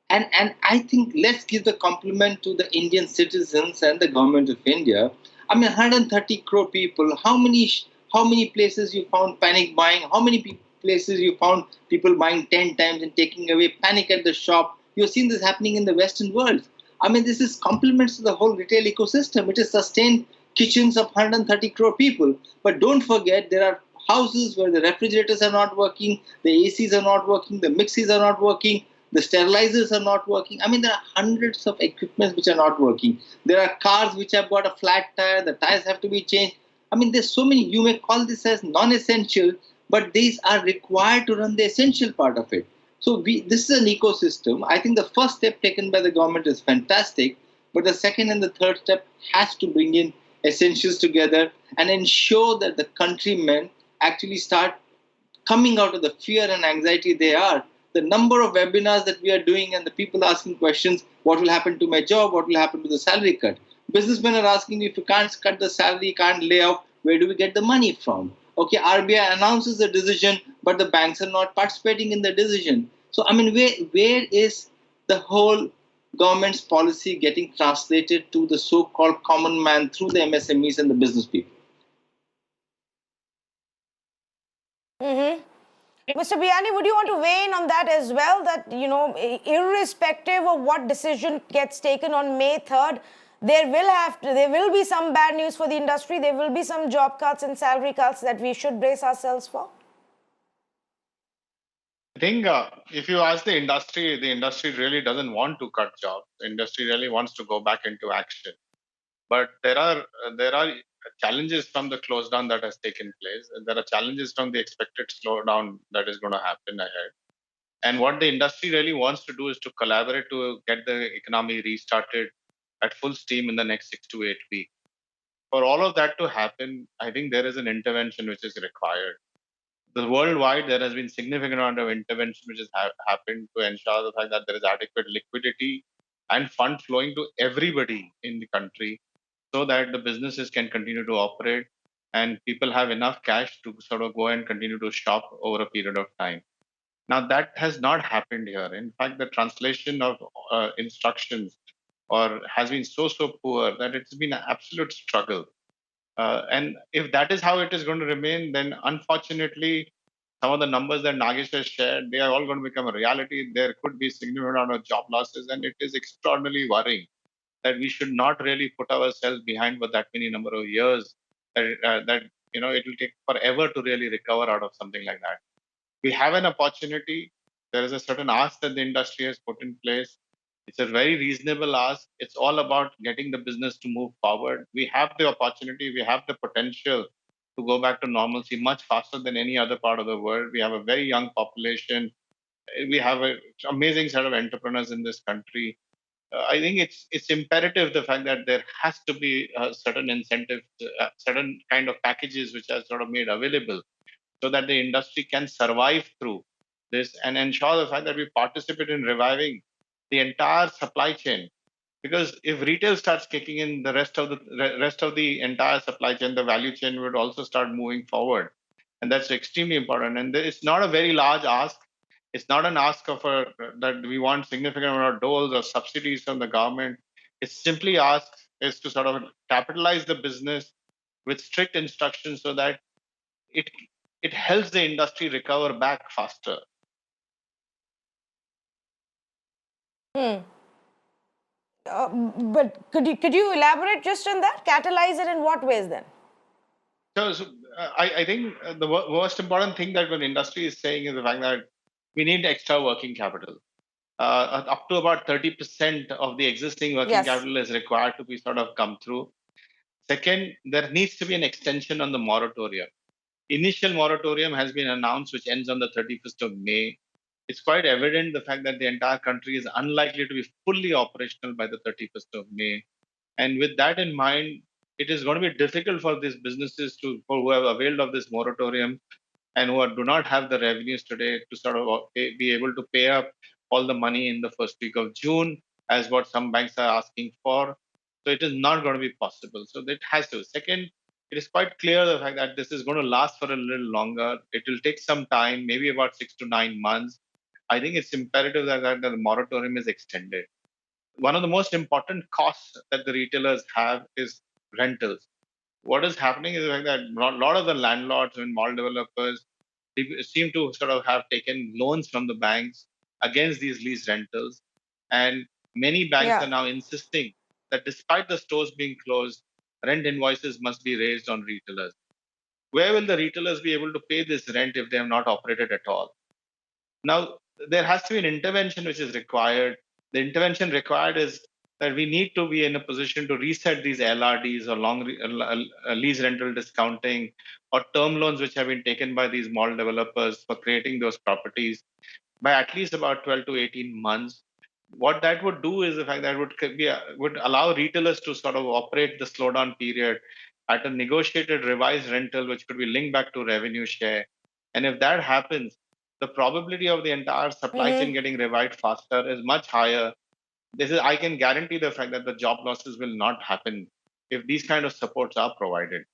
And I think let's give the compliment to the Indian citizens and the government of India. I mean, 130 crore people. How many places you found panic buying? How many places you found people buying 10 times and taking away, panic at the shop? You've seen this happening in the Western world. I mean, this is compliments to the whole retail ecosystem. It has sustained kitchens of 130 crore people. But don't forget, there are houses where the refrigerators are not working, the ACs are not working, the mixies are not working, the sterilizers are not working. I mean, there are hundreds of equipments which are not working. There are cars which have got a flat tire, the tires have to be changed. I mean, there's so many, you may call this as non-essential, but these are required to run the essential part of it. So this is an ecosystem. I think the first step taken by the government is fantastic, but the second and the third step has to bring in essentials together and ensure that the countrymen actually start coming out of the fear and anxiety they are. The number of webinars that we are doing and the people asking questions, what will happen to my job, what will happen to the salary cut? Businessmen are asking, if you can't cut the salary, can't lay off, where do we get the money from? Okay, RBI announces the decision, but the banks are not participating in the decision. So, I mean, where is the whole government's policy getting translated to the so-called common man through the MSMEs and the business people? Mr. Biyani, would you want to weigh in on that as well? That, you know, irrespective of what decision gets taken on May 3rd, there will be some bad news for the industry. There will be some job cuts and salary cuts that we should brace ourselves for. I think if you ask the industry really doesn't want to cut jobs. The industry really wants to go back into action. But there are challenges from the close down that has taken place. And there are challenges from the expected slowdown that is going to happen ahead. And what the industry really wants to do is to collaborate to get the economy restarted at full steam in the next 6 to 8 weeks. For all of that to happen, I think there is an intervention which is required. Worldwide, there has been significant amount of intervention which has happened to ensure the fact that there is adequate liquidity and fund flowing to everybody in the country so that the businesses can continue to operate and people have enough cash to sort of go and continue to shop over a period of time. Now, that has not happened here. In fact, the translation of instructions has been so poor that it's been an absolute struggle. And if that is how it is going to remain, then unfortunately, some of the numbers that Nagesh has shared, they are all going to become a reality. There could be significant amount of job losses, and it is extraordinarily worrying that we should not really put ourselves behind for that many number of years. That it will take forever to really recover out of something like that. We have an opportunity. There is a certain ask that the industry has put in place. It's a very reasonable ask. It's all about getting the business to move forward. We have the opportunity, we have the potential to go back to normalcy much faster than any other part of the world. We have a very young population. We have an amazing set of entrepreneurs in this country. I think it's imperative the fact that there has to be certain incentives, certain kind of packages which are sort of made available so that the industry can survive through this and ensure the fact that we participate in reviving the entire supply chain. Because if retail starts kicking in, the rest of the entire supply chain, the value chain would also start moving forward, and that's extremely important. And it's not a very large ask. It's not an ask of that we want significant amount of doles or subsidies from the government. It's simply asked is to sort of capitalize the business with strict instructions so that it helps the industry recover back faster. But could you elaborate just on that? Catalyze it in what ways then? So I think the most important thing that an industry is saying is the fact that we need extra working capital. Up to about 30% of the existing working capital is required to be sort of come through. Second, there needs to be an extension on the moratorium. Initial moratorium has been announced, which ends on the 31st of May. It's quite evident the fact that the entire country is unlikely to be fully operational by the 31st of May. And with that in mind, it is going to be difficult for these businesses who have availed of this moratorium and do not have the revenues today to sort of be able to pay up all the money in the first week of June, as what some banks are asking for. So it is not going to be possible. So it has to. Second, it is quite clear the fact that this is going to last for a little longer. It will take some time, maybe about 6 to 9 months. I think it's imperative that the moratorium is extended. One of the most important costs that the retailers have is rentals. What is happening is that a lot of the landlords and mall developers seem to sort of have taken loans from the banks against these lease rentals. And many banks are now insisting that despite the stores being closed, rent invoices must be raised on retailers. Where will the retailers be able to pay this rent if they have not operated at all? Now, there has to be an intervention which is required. The intervention required is that we need to be in a position to reset these LRDs or lease rental discounting or term loans which have been taken by these mall developers for creating those properties by at least about 12 to 18 months. What that would do is the fact that would allow retailers to sort of operate the slowdown period at a negotiated revised rental, which could be linked back to revenue share. And if that happens, the probability of the entire supply chain getting revived faster is much higher. I can guarantee the fact that the job losses will not happen if these kind of supports are provided.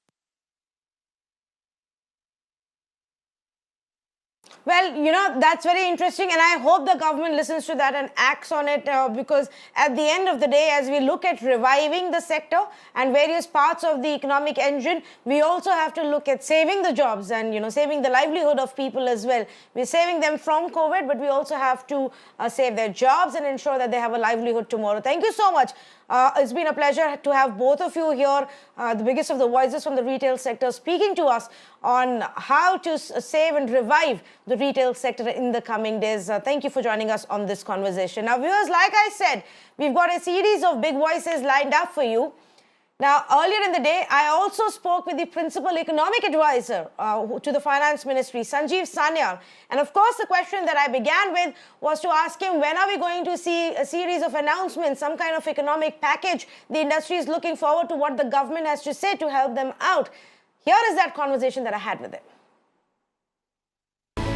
Well, that's very interesting, and I hope the government listens to that and acts on it, because at the end of the day, as we look at reviving the sector and various parts of the economic engine, we also have to look at saving the jobs and, saving the livelihood of people as well. We're saving them from COVID, but we also have to save their jobs and ensure that they have a livelihood tomorrow. Thank you so much. It's been a pleasure to have both of you here, the biggest of the voices from the retail sector, speaking to us on how to save and revive the retail sector in the coming days. Thank you for joining us on this conversation. Now, viewers, like I said, we've got a series of big voices lined up for you. Now, earlier in the day, I also spoke with the Principal Economic Advisor to the Finance Ministry, Sanjeev Sanyal. And of course, the question that I began with was to ask him, when are we going to see a series of announcements, some kind of economic package? The industry is looking forward to what the government has to say to help them out. Here is that conversation that I had with him.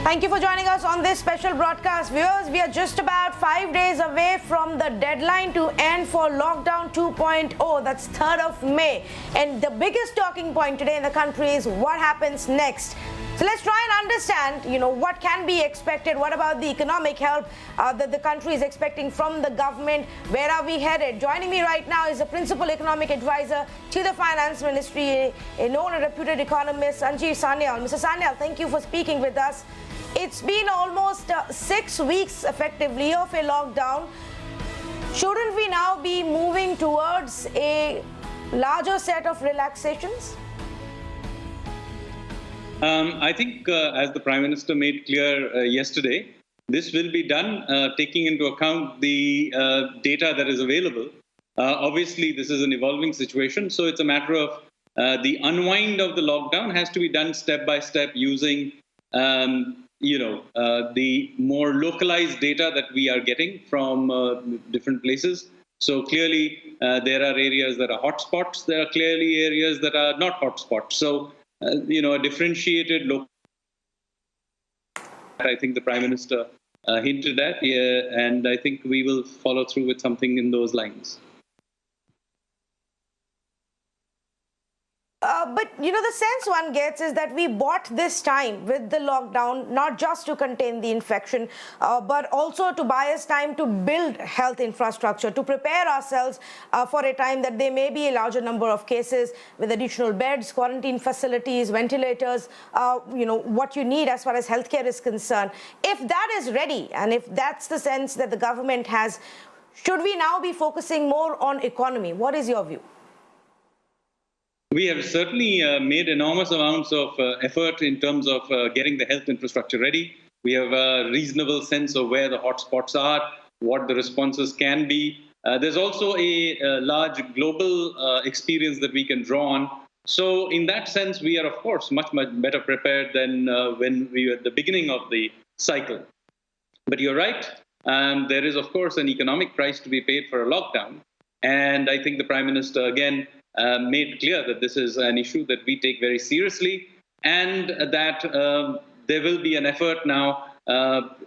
Thank you for joining us on this special broadcast. Viewers, we are just about 5 days away from the deadline to end for Lockdown 2.0. That's 3rd of May. And the biggest talking point today in the country is what happens next. So let's try and understand, what can be expected. What about the economic help that the country is expecting from the government? Where are we headed? Joining me right now is the Principal Economic Advisor to the Finance Ministry, a known and reputed economist, Sanjeev Sanyal. Mr. Sanyal, thank you for speaking with us. It's been almost 6 weeks effectively of a lockdown. Shouldn't we now be moving towards a larger set of relaxations? I think, as the Prime Minister made clear yesterday, this will be done taking into account the data that is available. Obviously, this is an evolving situation, so it's a matter of the unwind of the lockdown has to be done step by step using the more localized data that we are getting from different places. So clearly, there are areas that are hotspots. There are clearly areas that are not hotspots. So, a differentiated local. I think the Prime Minister hinted at, and I think we will follow through with something in those lines. But, the sense one gets is that we bought this time with the lockdown, not just to contain the infection, but also to buy us time to build health infrastructure, to prepare ourselves for a time that there may be a larger number of cases with additional beds, quarantine facilities, ventilators, what you need as far as healthcare is concerned. If that is ready, and if that's the sense that the government has, should we now be focusing more on economy? What is your view? We have certainly made enormous amounts of effort in terms of getting the health infrastructure ready. We have a reasonable sense of where the hotspots are, what the responses can be. There's also a large global experience that we can draw on. So in that sense, we are, of course, much better prepared than when we were at the beginning of the cycle. But you're right. There is, of course, an economic price to be paid for a lockdown. And I think the Prime Minister, again, made clear that this is an issue that we take very seriously, and that there will be an effort now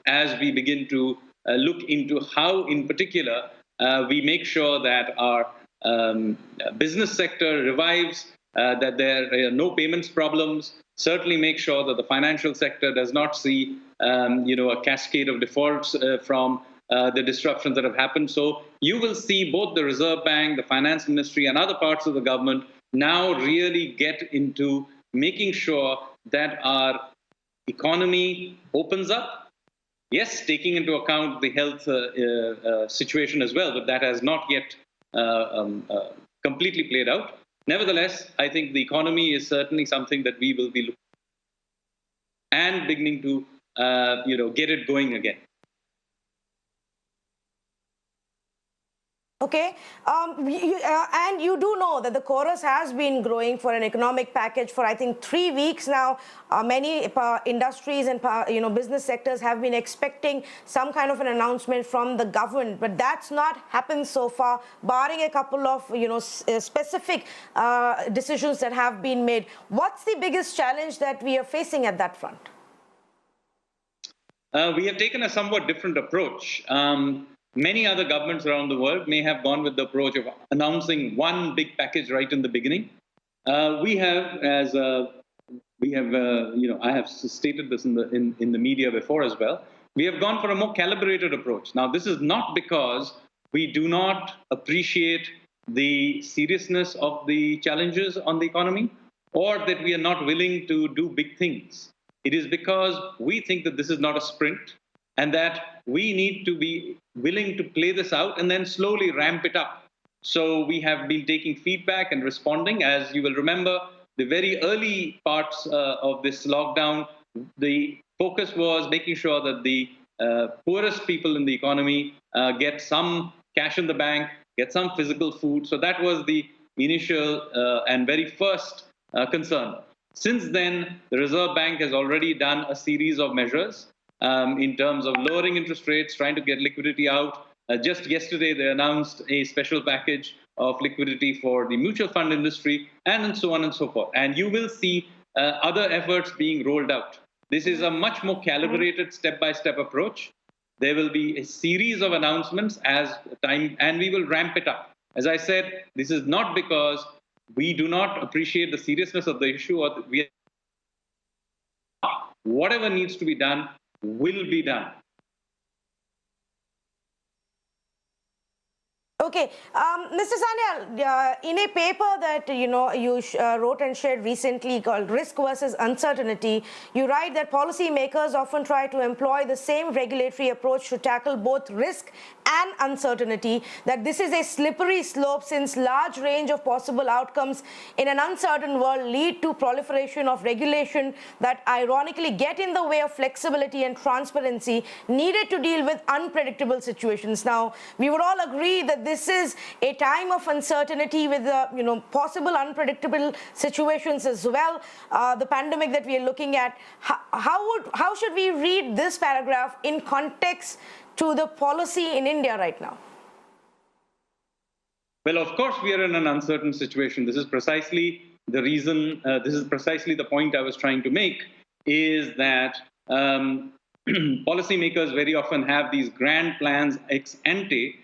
as we begin to look into how, in particular, we make sure that our business sector revives, that there are no payments problems, certainly make sure that the financial sector does not see a cascade of defaults from the disruptions that have happened. So you will see both the Reserve Bank, the Finance Ministry, and other parts of the government now really get into making sure that our economy opens up. Yes, taking into account the health situation as well, but that has not yet completely played out. Nevertheless, I think the economy is certainly something that we will be looking at and beginning to get it going again. Okay, and you do know that the chorus has been growing for an economic package for, I think, 3 weeks now. Many industries and business sectors have been expecting some kind of an announcement from the government, but that's not happened so far, barring a couple of specific decisions that have been made. What's the biggest challenge that we are facing at that front? We have taken a somewhat different approach. Many other governments around the world may have gone with the approach of announcing one big package right in the beginning. I have stated this in the media before as well. We have gone for a more calibrated approach. Now, this is not because we do not appreciate the seriousness of the challenges on the economy, or that we are not willing to do big things. It is because we think that this is not a sprint, and that we need to be willing to play this out and then slowly ramp it up. So we have been taking feedback and responding. As you will remember, the very early parts of this lockdown, the focus was making sure that the poorest people in the economy get some cash in the bank, get some physical food. So that was the initial and very first concern. Since then, the Reserve Bank has already done a series of measures in terms of lowering interest rates, trying to get liquidity out. Just yesterday, they announced a special package of liquidity for the mutual fund industry, and so on and so forth. And you will see other efforts being rolled out. This is a much more calibrated step-by-step approach. There will be a series of announcements as time, and we will ramp it up. As I said, this is not because we do not appreciate the seriousness of the issue, or whatever needs to be done will be done. Okay, Mr. Sanyal, in a paper that you wrote and shared recently called Risk versus Uncertainty, you write that policymakers often try to employ the same regulatory approach to tackle both risk and uncertainty, that this is a slippery slope since large range of possible outcomes in an uncertain world lead to proliferation of regulation that ironically get in the way of flexibility and transparency needed to deal with unpredictable situations. Now, we would all agree that this is a time of uncertainty with possible unpredictable situations as well. The pandemic that we are looking at, how should we read this paragraph in context to the policy in India right now? Well, of course, we are in an uncertain situation. This is precisely the reason, this is precisely the point I was trying to make, is that policymakers very often have these grand plans ex ante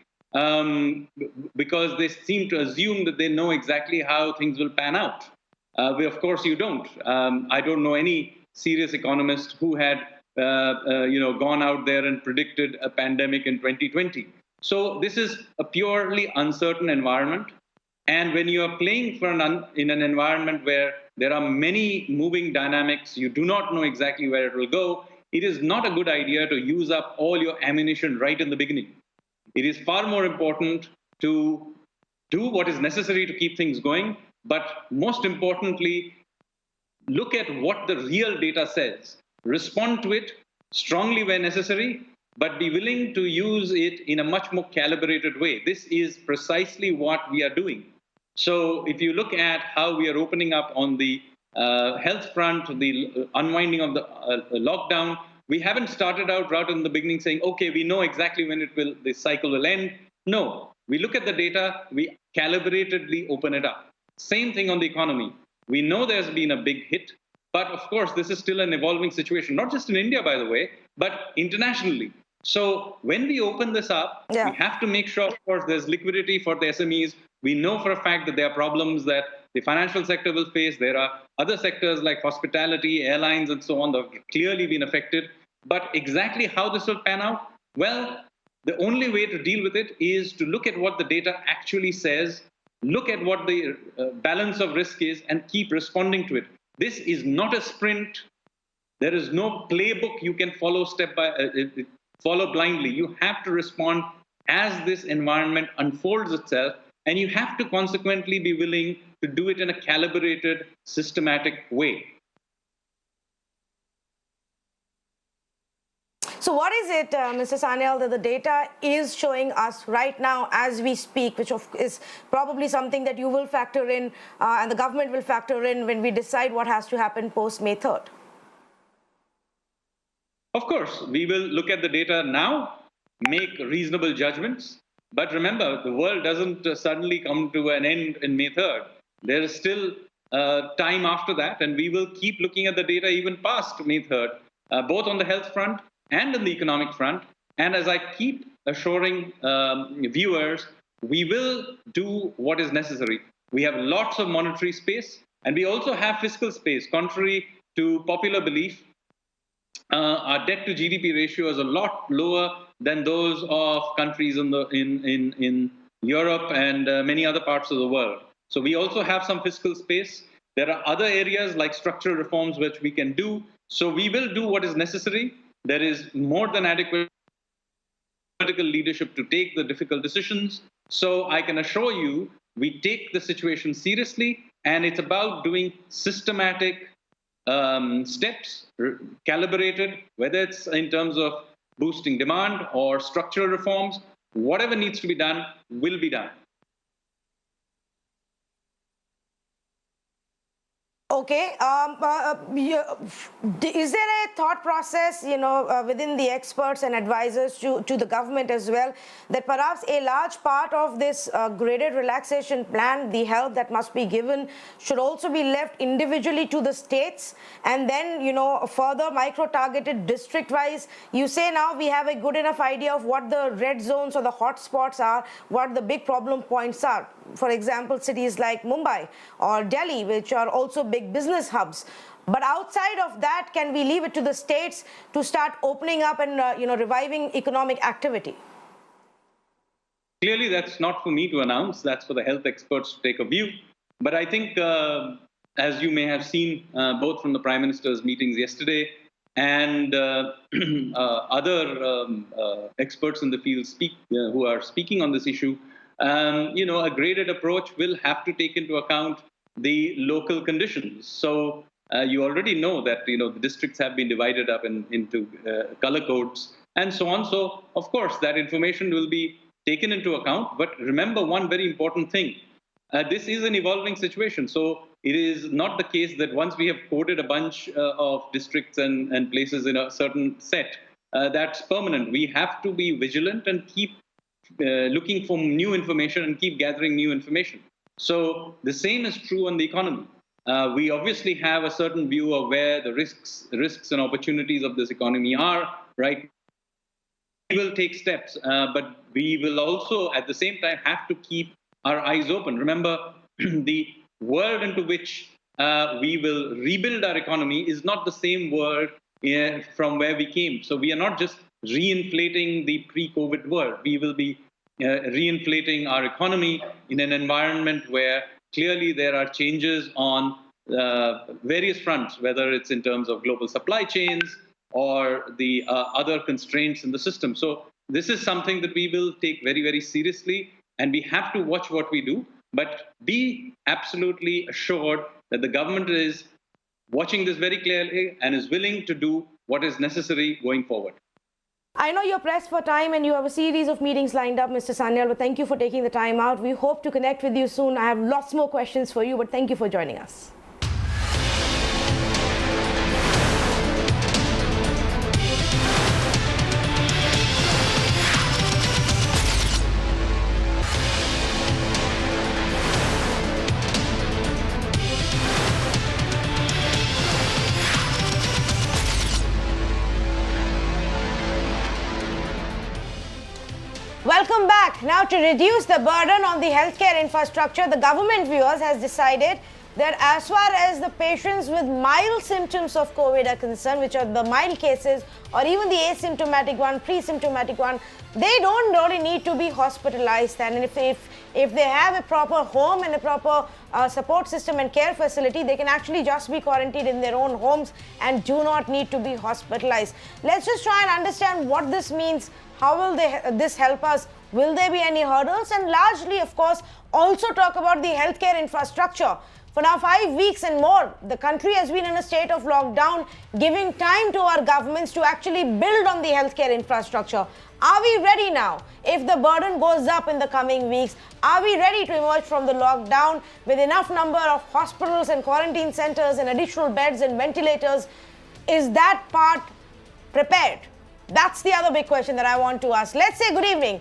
because they seem to assume that they know exactly how things will pan out. Of course, you don't. I don't know any serious economist who had gone out there and predicted a pandemic in 2020. So this is a purely uncertain environment. And when you are playing in an environment where there are many moving dynamics, you do not know exactly where it will go, it is not a good idea to use up all your ammunition right in the beginning. It is far more important to do what is necessary to keep things going, but most importantly, look at what the real data says, respond to it strongly where necessary, but be willing to use it in a much more calibrated way. This is precisely what we are doing. So if you look at how we are opening up on the health front, the unwinding of the lockdown, we haven't started out right in the beginning saying, okay, we know exactly when the cycle will end. No, we look at the data, we calibratedly open it up. Same thing on the economy. We know there's been a big hit, but of course, this is still an evolving situation, not just in India, by the way, but internationally. So when we open this up, we have to make sure, of course, there's liquidity for the SMEs. We know for a fact that there are problems that the financial sector will face. There are other sectors like hospitality, airlines, and so on that have clearly been affected. But exactly how this will pan out? Well, the only way to deal with it is to look at what the data actually says, look at what the balance of risk is, and keep responding to it. This is not a sprint. There is no playbook you can follow follow blindly. You have to respond as this environment unfolds itself, and you have to consequently be willing to do it in a calibrated, systematic way. So what is it, Mr. Sanyal, that the data is showing us right now as we speak, which is probably something that you will factor in and the government will factor in when we decide what has to happen post May 3rd? Of course, we will look at the data now, make reasonable judgments. But remember, the world doesn't suddenly come to an end in May 3rd. There is still time after that, and we will keep looking at the data even past May 3rd, both on the health front and on the economic front. And as I keep assuring viewers, we will do what is necessary. We have lots of monetary space, and we also have fiscal space. Contrary to popular belief, our debt to GDP ratio is a lot lower than those of countries in Europe and many other parts of the world. So we also have some fiscal space. There are other areas like structural reforms which we can do. So we will do what is necessary. There is more than adequate political leadership to take the difficult decisions. So I can assure you, we take the situation seriously, and it's about doing systematic steps, calibrated, whether it's in terms of boosting demand or structural reforms. Whatever needs to be done will be done. Okay. Is there a thought process, within the experts and advisors to the government as well, that perhaps a large part of this graded relaxation plan, the help that must be given, should also be left individually to the states, and then, further micro-targeted district-wise? You say now we have a good enough idea of what the red zones or the hot spots are, what the big problem points are. For example, cities like Mumbai or Delhi, which are also big business hubs. But outside of that, can we leave it to the states to start opening up and reviving economic activity? Clearly, that's not for me to announce. That's for the health experts to take a view. But I think, as you may have seen, both from the Prime Minister's meetings yesterday and other experts in the field who are speaking on this issue, a graded approach will have to take into account the local conditions. So you already know that the districts have been divided up into color codes and so on. So of course that information will be taken into account. But remember one very important thing: this is an evolving situation. So it is not the case that once we have coded a bunch of districts and places in a certain set, that's permanent. We have to be vigilant and keep looking for new information and keep gathering new information. So the same is true on the economy. We obviously have a certain view of where the risks and opportunities of this economy are, right? We will take steps, but we will also at the same time have to keep our eyes open. Remember, the world into which we will rebuild our economy is not the same world from where we came. So we are not just reinflating the pre-COVID world. We will be reinflating our economy in an environment where clearly there are changes on various fronts, whether it's in terms of global supply chains or the other constraints in the system. So this is something that we will take very, very seriously, and we have to watch what we do, but be absolutely assured that the government is watching this very clearly and is willing to do what is necessary going forward. I know you're pressed for time and you have a series of meetings lined up, Mr. Sanyal, but thank you for taking the time out. We hope to connect with you soon. I have lots more questions for you, but thank you for joining us. Welcome back. Now, to reduce the burden on the healthcare infrastructure, the government, viewers, has decided that as far as the patients with mild symptoms of COVID are concerned, which are the mild cases or even the asymptomatic one, pre-symptomatic one, they don't really need to be hospitalized. And if they have a proper home and a proper support system and care facility, they can actually just be quarantined in their own homes and do not need to be hospitalized. Let's just try and understand what this means. How will this help us? Will there be any hurdles? And largely, of course, also talk about the healthcare infrastructure. For now 5 weeks and more, the country has been in a state of lockdown, giving time to our governments to actually build on the healthcare infrastructure. Are we ready now? If the burden goes up in the coming weeks, are we ready to emerge from the lockdown with enough number of hospitals and quarantine centers and additional beds and ventilators? Is that part prepared? That's the other big question that I want to ask. Let's say good evening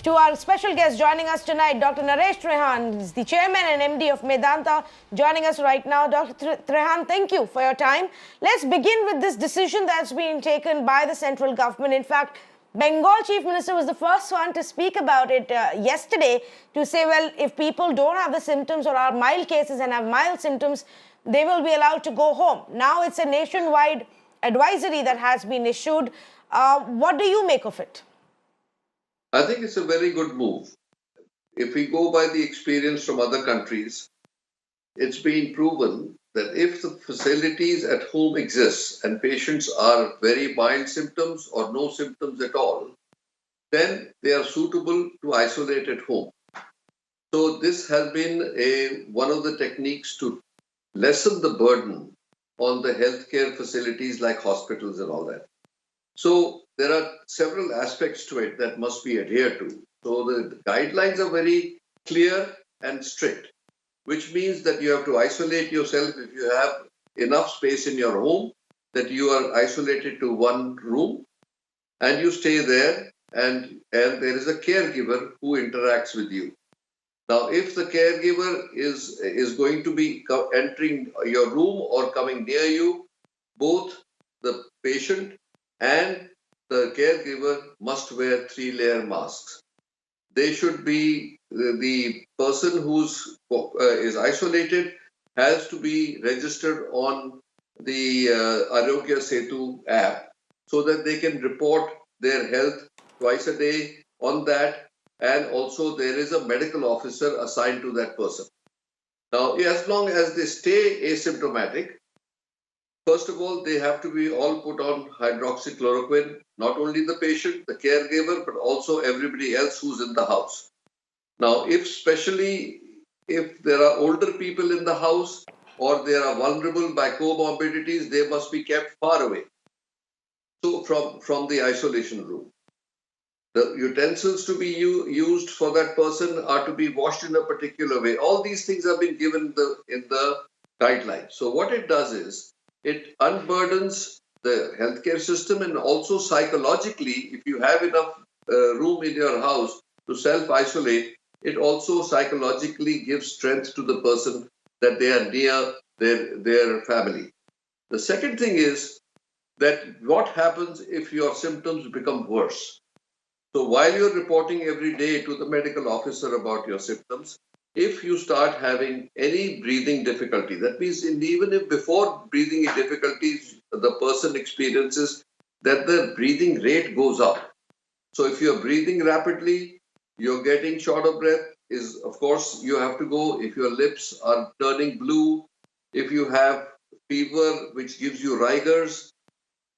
to our special guest joining us tonight, Dr. Naresh Trehan, is the chairman and MD of Medanta, joining us right now. Dr. Trehan, thank you for your time. Let's begin with this decision that's been taken by the central government. In fact, Bengal Chief Minister was the first one to speak about it yesterday, to say, well, if people don't have the symptoms or are mild cases and have mild symptoms, they will be allowed to go home. Now it's a nationwide advisory that has been issued. What do you make of it? I think it's a very good move. If we go by the experience from other countries, it's been proven that if the facilities at home exist and patients are very mild symptoms or no symptoms at all, then they are suitable to isolate at home. So this has been one of the techniques to lessen the burden on the healthcare facilities like hospitals and all that. So there are several aspects to it that must be adhered to. So the guidelines are very clear and strict, which means that you have to isolate yourself if you have enough space in your home, that you are isolated to one room and you stay there, and there is a caregiver who interacts with you. Now, if the caregiver is going to be entering your room or coming near you, both the patient and the caregiver must wear 3-layer masks. They should be, the person who's is isolated has to be registered on the Arogya Setu app so that they can report their health twice a day on that, and also there is a medical officer assigned to that person. Now, as long as they stay asymptomatic, first of all, they have to be all put on hydroxychloroquine, not only the patient, the caregiver, but also everybody else who's in the house. Now, especially if there are older people in the house or they are vulnerable by comorbidities, they must be kept far away. So from the isolation room. The utensils to be used for that person are to be washed in a particular way. All these things have been given in the guidelines. So what it does is, it unburdens the healthcare system, and also psychologically, if you have enough room in your house to self-isolate, it also psychologically gives strength to the person that they are near their family. The second thing is that what happens if your symptoms become worse? So while you're reporting every day to the medical officer about your symptoms, if you start having any breathing difficulty, that means even if before breathing difficulties, the person experiences that the breathing rate goes up. So if you're breathing rapidly, you're getting short of breath, of course, you have to go. If your lips are turning blue, if you have fever, which gives you rigors.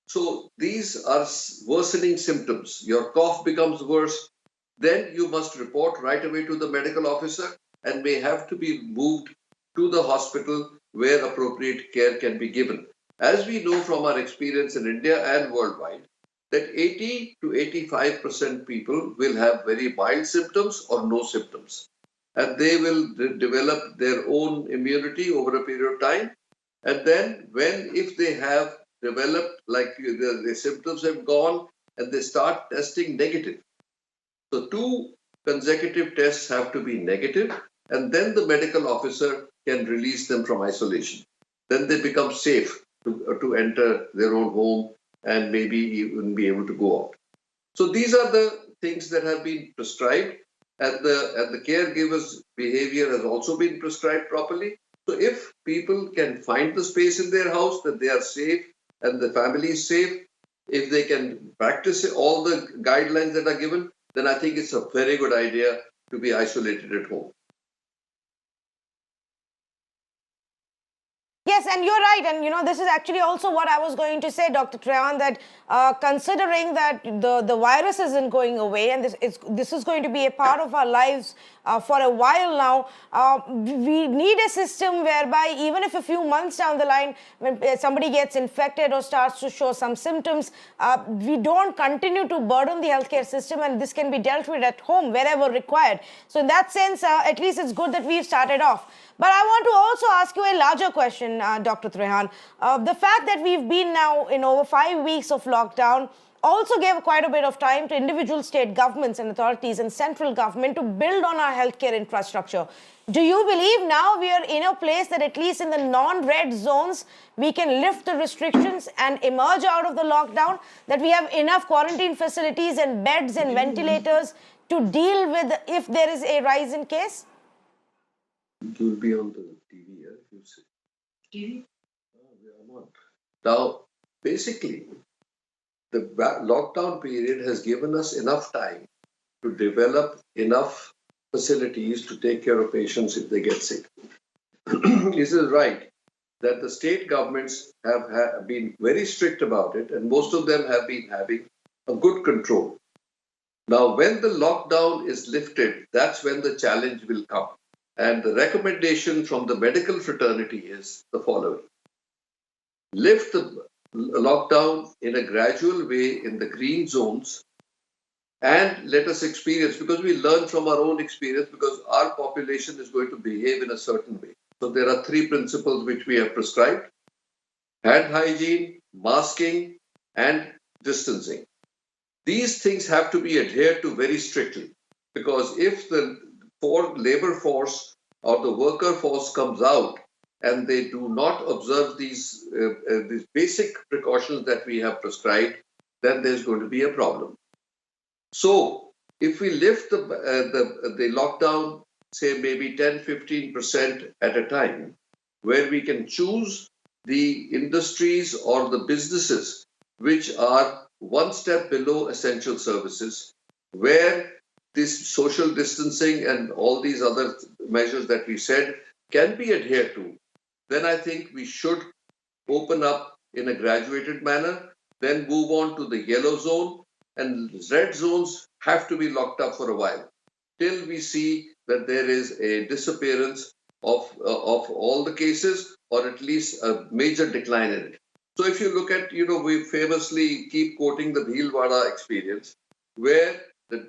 So these are worsening symptoms. Your cough becomes worse. Then you must report right away to the medical officer and may have to be moved to the hospital where appropriate care can be given. As we know from our experience in India and worldwide, that 80 to 85% people will have very mild symptoms or no symptoms. And they will develop their own immunity over a period of time. And then if they have developed, like the symptoms have gone and they start testing negative. So 2 consecutive tests have to be negative, and then the medical officer can release them from isolation. Then they become safe to enter their own home and maybe even be able to go out. So these are the things that have been prescribed, and the caregiver's behavior has also been prescribed properly. So if people can find the space in their house that they are safe and the family is safe, if they can practice all the guidelines that are given, then I think it's a very good idea to be isolated at home. Yes, and you're right. And, this is actually also what I was going to say, Dr. Trehan, that considering that the virus isn't going away and this is going to be a part of our lives for a while now, we need a system whereby even if a few months down the line, when somebody gets infected or starts to show some symptoms, we don't continue to burden the healthcare system, and this can be dealt with at home wherever required. So in that sense, at least it's good that we've started off. But I want to also ask you a larger question, Dr. Trehan. The fact that we've been now in over 5 weeks of lockdown also gave quite a bit of time to individual state governments and authorities and central government to build on our healthcare infrastructure. Do you believe now we are in a place that at least in the non-red zones, we can lift the restrictions and emerge out of the lockdown, that we have enough quarantine facilities and beds and ventilators to deal with if there is a rise in case? It will be on the TV, if you see. TV? Now, basically, the lockdown period has given us enough time to develop enough facilities to take care of patients if they get sick. This is right that the state governments have been very strict about it, and most of them have been having a good control. Now, when the lockdown is lifted, that's when the challenge will come. And the recommendation from the medical fraternity is the following. Lift the lockdown in a gradual way in the green zones and let us experience, because we learn from our own experience, because our population is going to behave in a certain way. So there are 3 principles which we have prescribed: hand hygiene, masking, and distancing. These things have to be adhered to very strictly, because if the labor force or the worker force comes out and they do not observe these basic precautions that we have prescribed, then there's going to be a problem. So if we lift the lockdown, say maybe 10-15% at a time, where we can choose the industries or the businesses which are one step below essential services, where this social distancing and all these other measures that we said can be adhered to, then I think we should open up in a graduated manner, then move on to the yellow zone, and red zones have to be locked up for a while till we see that there is a disappearance of all the cases, or at least a major decline in it. So if you look at, we famously keep quoting the Bhilwara experience, where the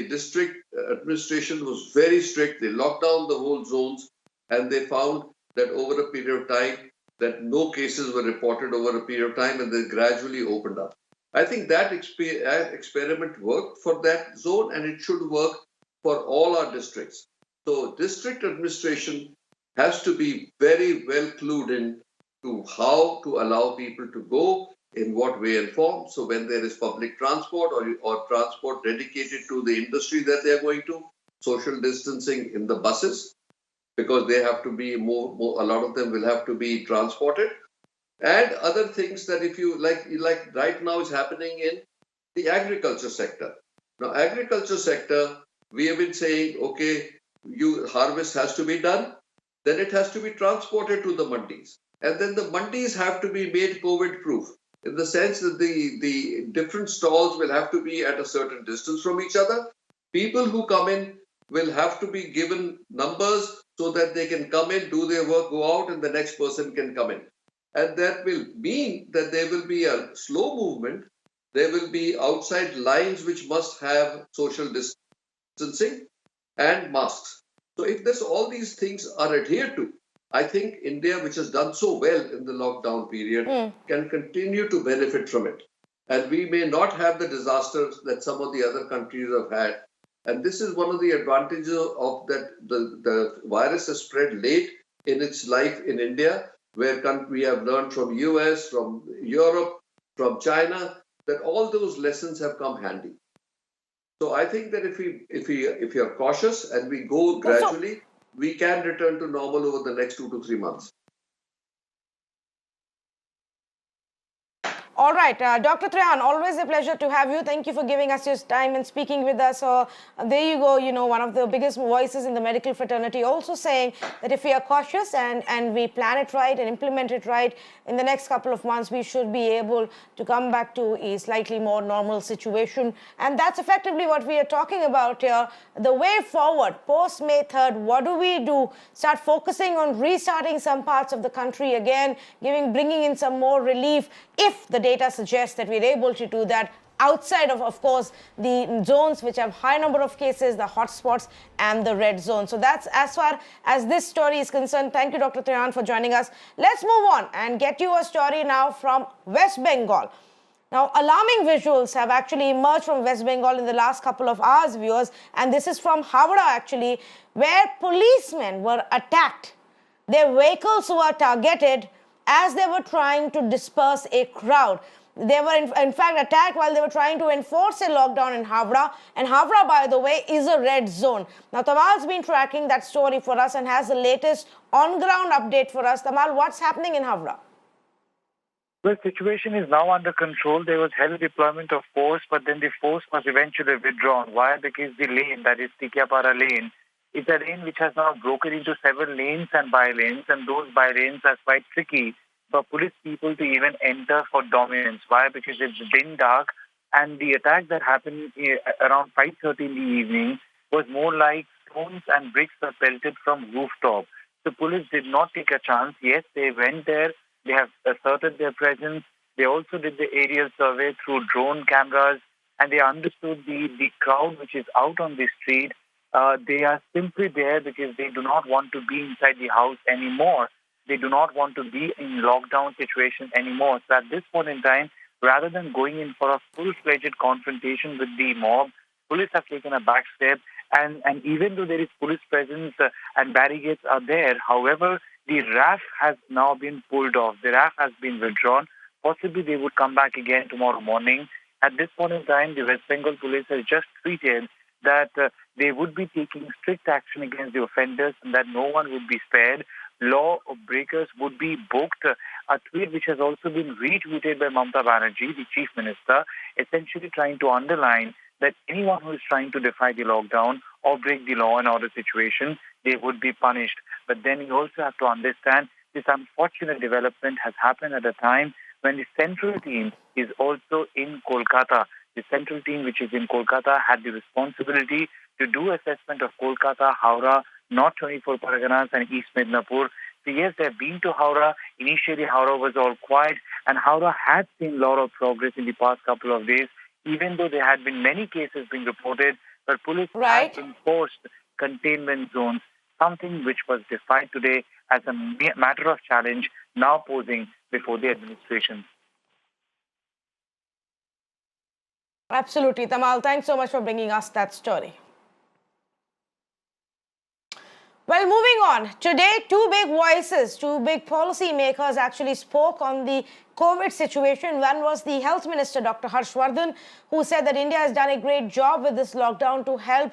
district administration was very strict. They locked down the whole zones, and they found that over a period of time that no cases were reported over a period of time, and they gradually opened up. I think that experiment worked for that zone, and it should work for all our districts. So district administration has to be very well clued in to how to allow people to go, in what way and form. So when there is public transport or transport dedicated to the industry that they are going to, social distancing in the buses, because they have to be a lot of them will have to be transported, and other things that if you like right now is happening in the agriculture sector. Now, agriculture sector, we have been saying, okay, harvest has to be done, then it has to be transported to the mandis. And then the mandis have to be made COVID-proof, in the sense that the different stalls will have to be at a certain distance from each other. People who come in will have to be given numbers so that they can come in, do their work, go out, and the next person can come in. And that will mean that there will be a slow movement, There will be outside lines which must have social distancing and masks. So if all these things are adhered to, I think India, which has done so well in the lockdown period, can continue to benefit from it. And we may not have the disasters that some of the other countries have had. And this is one of the advantages of that the virus has spread late in its life in India, where we have learned from US, from Europe, from China, that all those lessons have come handy. So I think that if we are cautious and we go gradually, we can return to normal over the next 2 to 3 months. All right, Dr. Trehan, always a pleasure to have you. Thank you for giving us your time and speaking with us. There you go, one of the biggest voices in the medical fraternity also saying that if we are cautious and we plan it right and implement it right, in the next couple of months, we should be able to come back to a slightly more normal situation. And that's effectively what we are talking about here. The way forward, post May 3rd, what do we do? Start focusing on restarting some parts of the country again, bringing in some more relief if the data suggests that we're able to do that outside of course, the zones which have high number of cases, the hotspots and the red zone. So that's as far as this story is concerned. Thank you, Dr. Trehan, for joining us. Let's move on and get you a story now from West Bengal. Now, alarming visuals have actually emerged from West Bengal in the last couple of hours, viewers, and this is from Howrah actually, where policemen were attacked. Their vehicles were targeted as they were trying to disperse a crowd. They were in fact attacked while they were trying to enforce a lockdown in Howrah. And Howrah, by the way, is a red zone. Now, Tamal's been tracking that story for us and has the latest on-ground update for us. Tamal, what's happening in Howrah? The situation is now under control. There was heavy deployment of force, but then the force was eventually withdrawn. Why? Because the lane, that is Tikiapara lane, is a lane which has now broken into several lanes and by-lanes, and those by-lanes are quite tricky for police people to even enter for dominance. Why? Because it's been dark, and the attack that happened around 5:30 in the evening was more like stones and bricks were pelted from rooftop. The police did not take a chance. Yes, they went there. They have asserted their presence. They also did the aerial survey through drone cameras, and they understood the crowd which is out on the street. They are simply there because they do not want to be inside the house anymore. They do not want to be in lockdown situation anymore. So at this point in time, rather than going in for a full-fledged confrontation with the mob, police have taken a back step. And even though there is police presence and barricades are there, however, the RAF has now been pulled off. The RAF has been withdrawn. Possibly they would come back again tomorrow morning. At this point in time, the West Bengal police has just tweeted that they would be taking strict action against the offenders and that no one would be spared. Law breakers would be booked. A tweet which has also been retweeted by Mamata Banerjee, the Chief Minister, essentially trying to underline that anyone who is trying to defy the lockdown or break the law and order situation, they would be punished. But then you also have to understand this unfortunate development has happened at a time when the central team is also in Kolkata. The central team which is in Kolkata had the responsibility to do assessment of Kolkata, Howrah, North 24 Parganas and East Midnapur. So yes, they have been to Howrah. Initially, Howrah was all quiet, and Howrah had seen a lot of progress in the past couple of days, even though there had been many cases being reported, but police had enforced containment zones, something which was defied today as a matter of challenge now posing before the administration. Absolutely. Tamal, thanks so much for bringing us that story. Well, moving on. Today, two big voices, two big policy makers actually spoke on the COVID situation. One was the Health Minister, Dr. Harshvardhan, who said that India has done a great job with this lockdown to help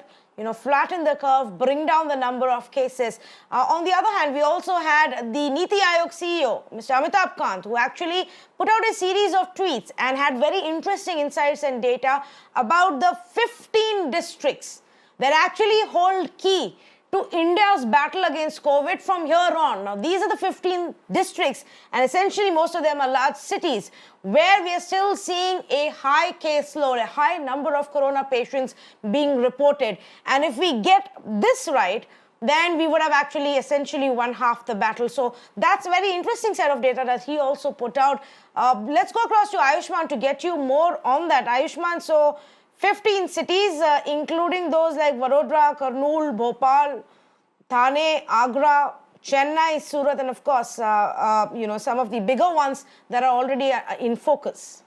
flatten the curve, bring down the number of cases. On the other hand, we also had the Niti Aayog CEO, Mr. Amitabh Kant, who actually put out a series of tweets and had very interesting insights and data about the 15 districts that actually hold key to India's battle against COVID from here on. Now, these are the 15 districts, and essentially most of them are large cities where we are still seeing a high caseload, a high number of corona patients being reported. And if we get this right, then we would have actually essentially won half the battle. So that's a very interesting set of data that he also put out. Let's go across to Ayushman to get you more on that. Ayushman, so 15 cities, including those like Vadodara, Kurnool, Bhopal, Thane, Agra, Chennai, Surat, and of course, some of the bigger ones that are already in focus.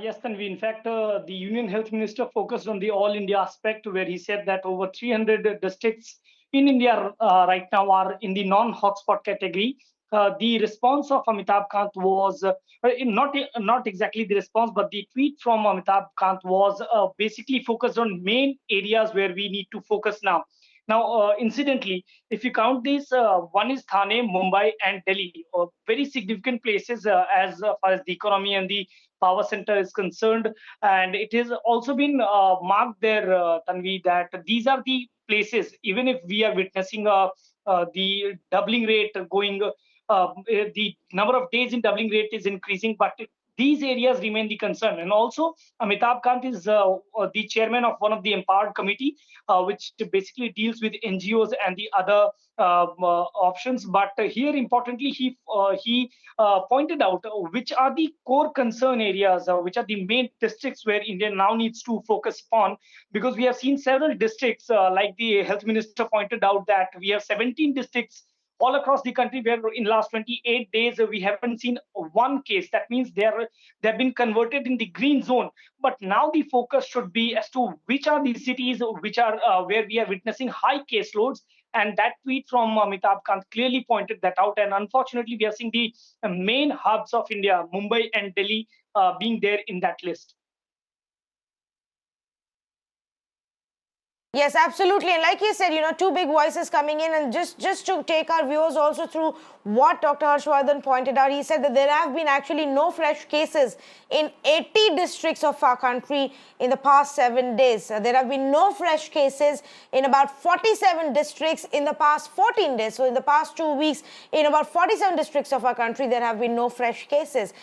Yes, Tanvi. In fact, the Union Health Minister focused on the all India aspect, where he said that over 300 districts in India right now are in the non-hotspot category. The response of Amitabh Kant was not exactly the response, but the tweet from Amitabh Kant was basically focused on main areas where we need to focus now. Now, incidentally, if you count these, one is Thane, Mumbai, and Delhi, very significant places as far as the economy and the power center is concerned. And it has also been marked there, Tanvi, that these are the places, even if we are witnessing the doubling rate going, the number of days in doubling rate is increasing, but these areas remain the concern. And also, Amitabh Kant is the chairman of one of the empowered committee, which basically deals with NGOs and the other options. But here, importantly, he pointed out which are the core concern areas, which are the main districts where India now needs to focus upon, because we have seen several districts, like the health minister pointed out, that we have 17 districts all across the country where in last 28 days we haven't seen one case. That means they've been converted in the green zone. But now the focus should be as to which are the cities which are where we are witnessing high caseloads. And that tweet from Amitabh Kant clearly pointed that out. And unfortunately, we are seeing the main hubs of India, Mumbai and Delhi, being there in that list. Yes, absolutely. And like you said, two big voices coming in, and just to take our viewers also through what Dr. Harshvardhan pointed out, he said that there have been actually no fresh cases in 80 districts of our country in the past 7 days. There have been no fresh cases in about 47 districts in the past 14 days. So in the past 2 weeks, in about 47 districts of our country, there have been no fresh cases.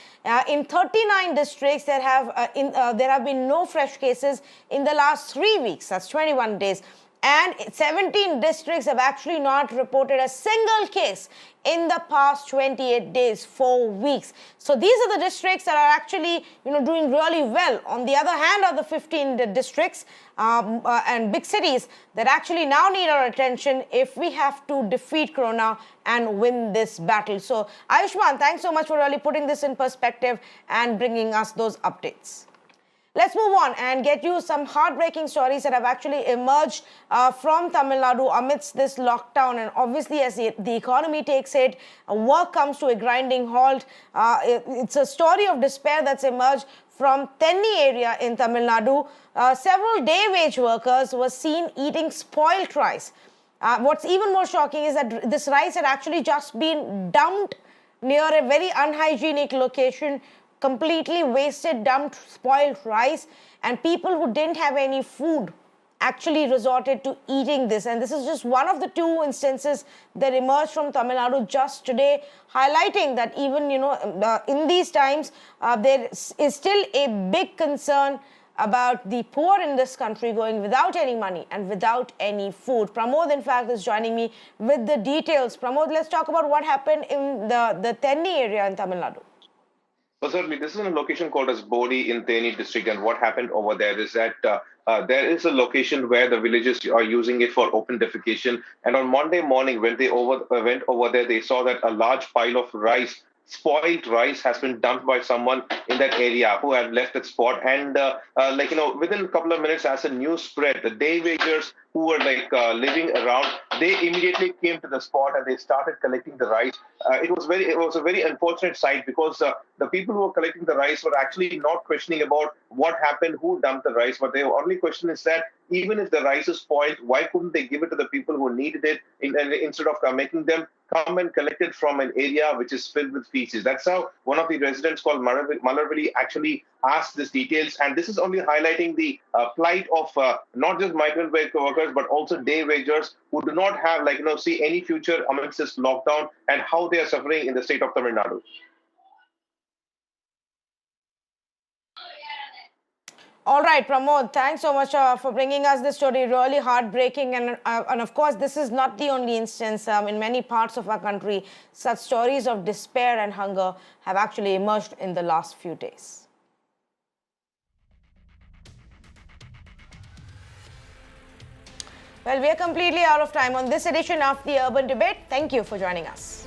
In 39 districts, there have been no fresh cases in the last 3 weeks. That's 21 days. And 17 districts have actually not reported a single case in the past 28 days, 4 weeks. So these are the districts that are actually, doing really well. On the other hand are the 15 districts and big cities that actually now need our attention if we have to defeat Corona and win this battle. So Ayushman, thanks so much for really putting this in perspective and bringing us those updates. Let's move on and get you some heartbreaking stories that have actually emerged from Tamil Nadu amidst this lockdown. And obviously, as the economy takes hit, work comes to a grinding halt. It's a story of despair that's emerged from Tenni area in Tamil Nadu. Several day wage workers were seen eating spoiled rice. What's even more shocking is that this rice had actually just been dumped near a very unhygienic location, completely wasted, dumped, spoiled rice, and people who didn't have any food actually resorted to eating this. And this is just one of the 2 instances that emerged from Tamil Nadu just today, highlighting that even, in these times, there is still a big concern about the poor in this country going without any money and without any food. Pramod, in fact, is joining me with the details. Pramod, let's talk about what happened in the Tenni area in Tamil Nadu. Well, certainly, this is a location called as Bodi in Tenni district, and what happened over there is that there is a location where the villagers are using it for open defecation. And on Monday morning, when they went over there, they saw that a large pile of rice, spoiled rice, has been dumped by someone in that area who had left that spot. And within a couple of minutes, as the news spread, the day wagers who were living around, they immediately came to the spot and they started collecting the rice. It was a very unfortunate sight, because the people who were collecting the rice were actually not questioning about what happened, who dumped the rice, but their only question is that even if the rice is spoiled, why couldn't they give it to the people who needed it instead of making them come and collect it from an area which is filled with feces? That's how one of the residents called Malarvili actually asked these details. And this is only highlighting the plight of not just migrant workers, but also day wagers who do not have, see any future amidst this lockdown, and how they are suffering in the state of Tamil Nadu. All right, Pramod, thanks so much for bringing us this story. Really heartbreaking. And of course, this is not the only instance. In many parts of our country, such stories of despair and hunger have actually emerged in the last few days. Well, we are completely out of time on this edition of The Urban Debate. Thank you for joining us.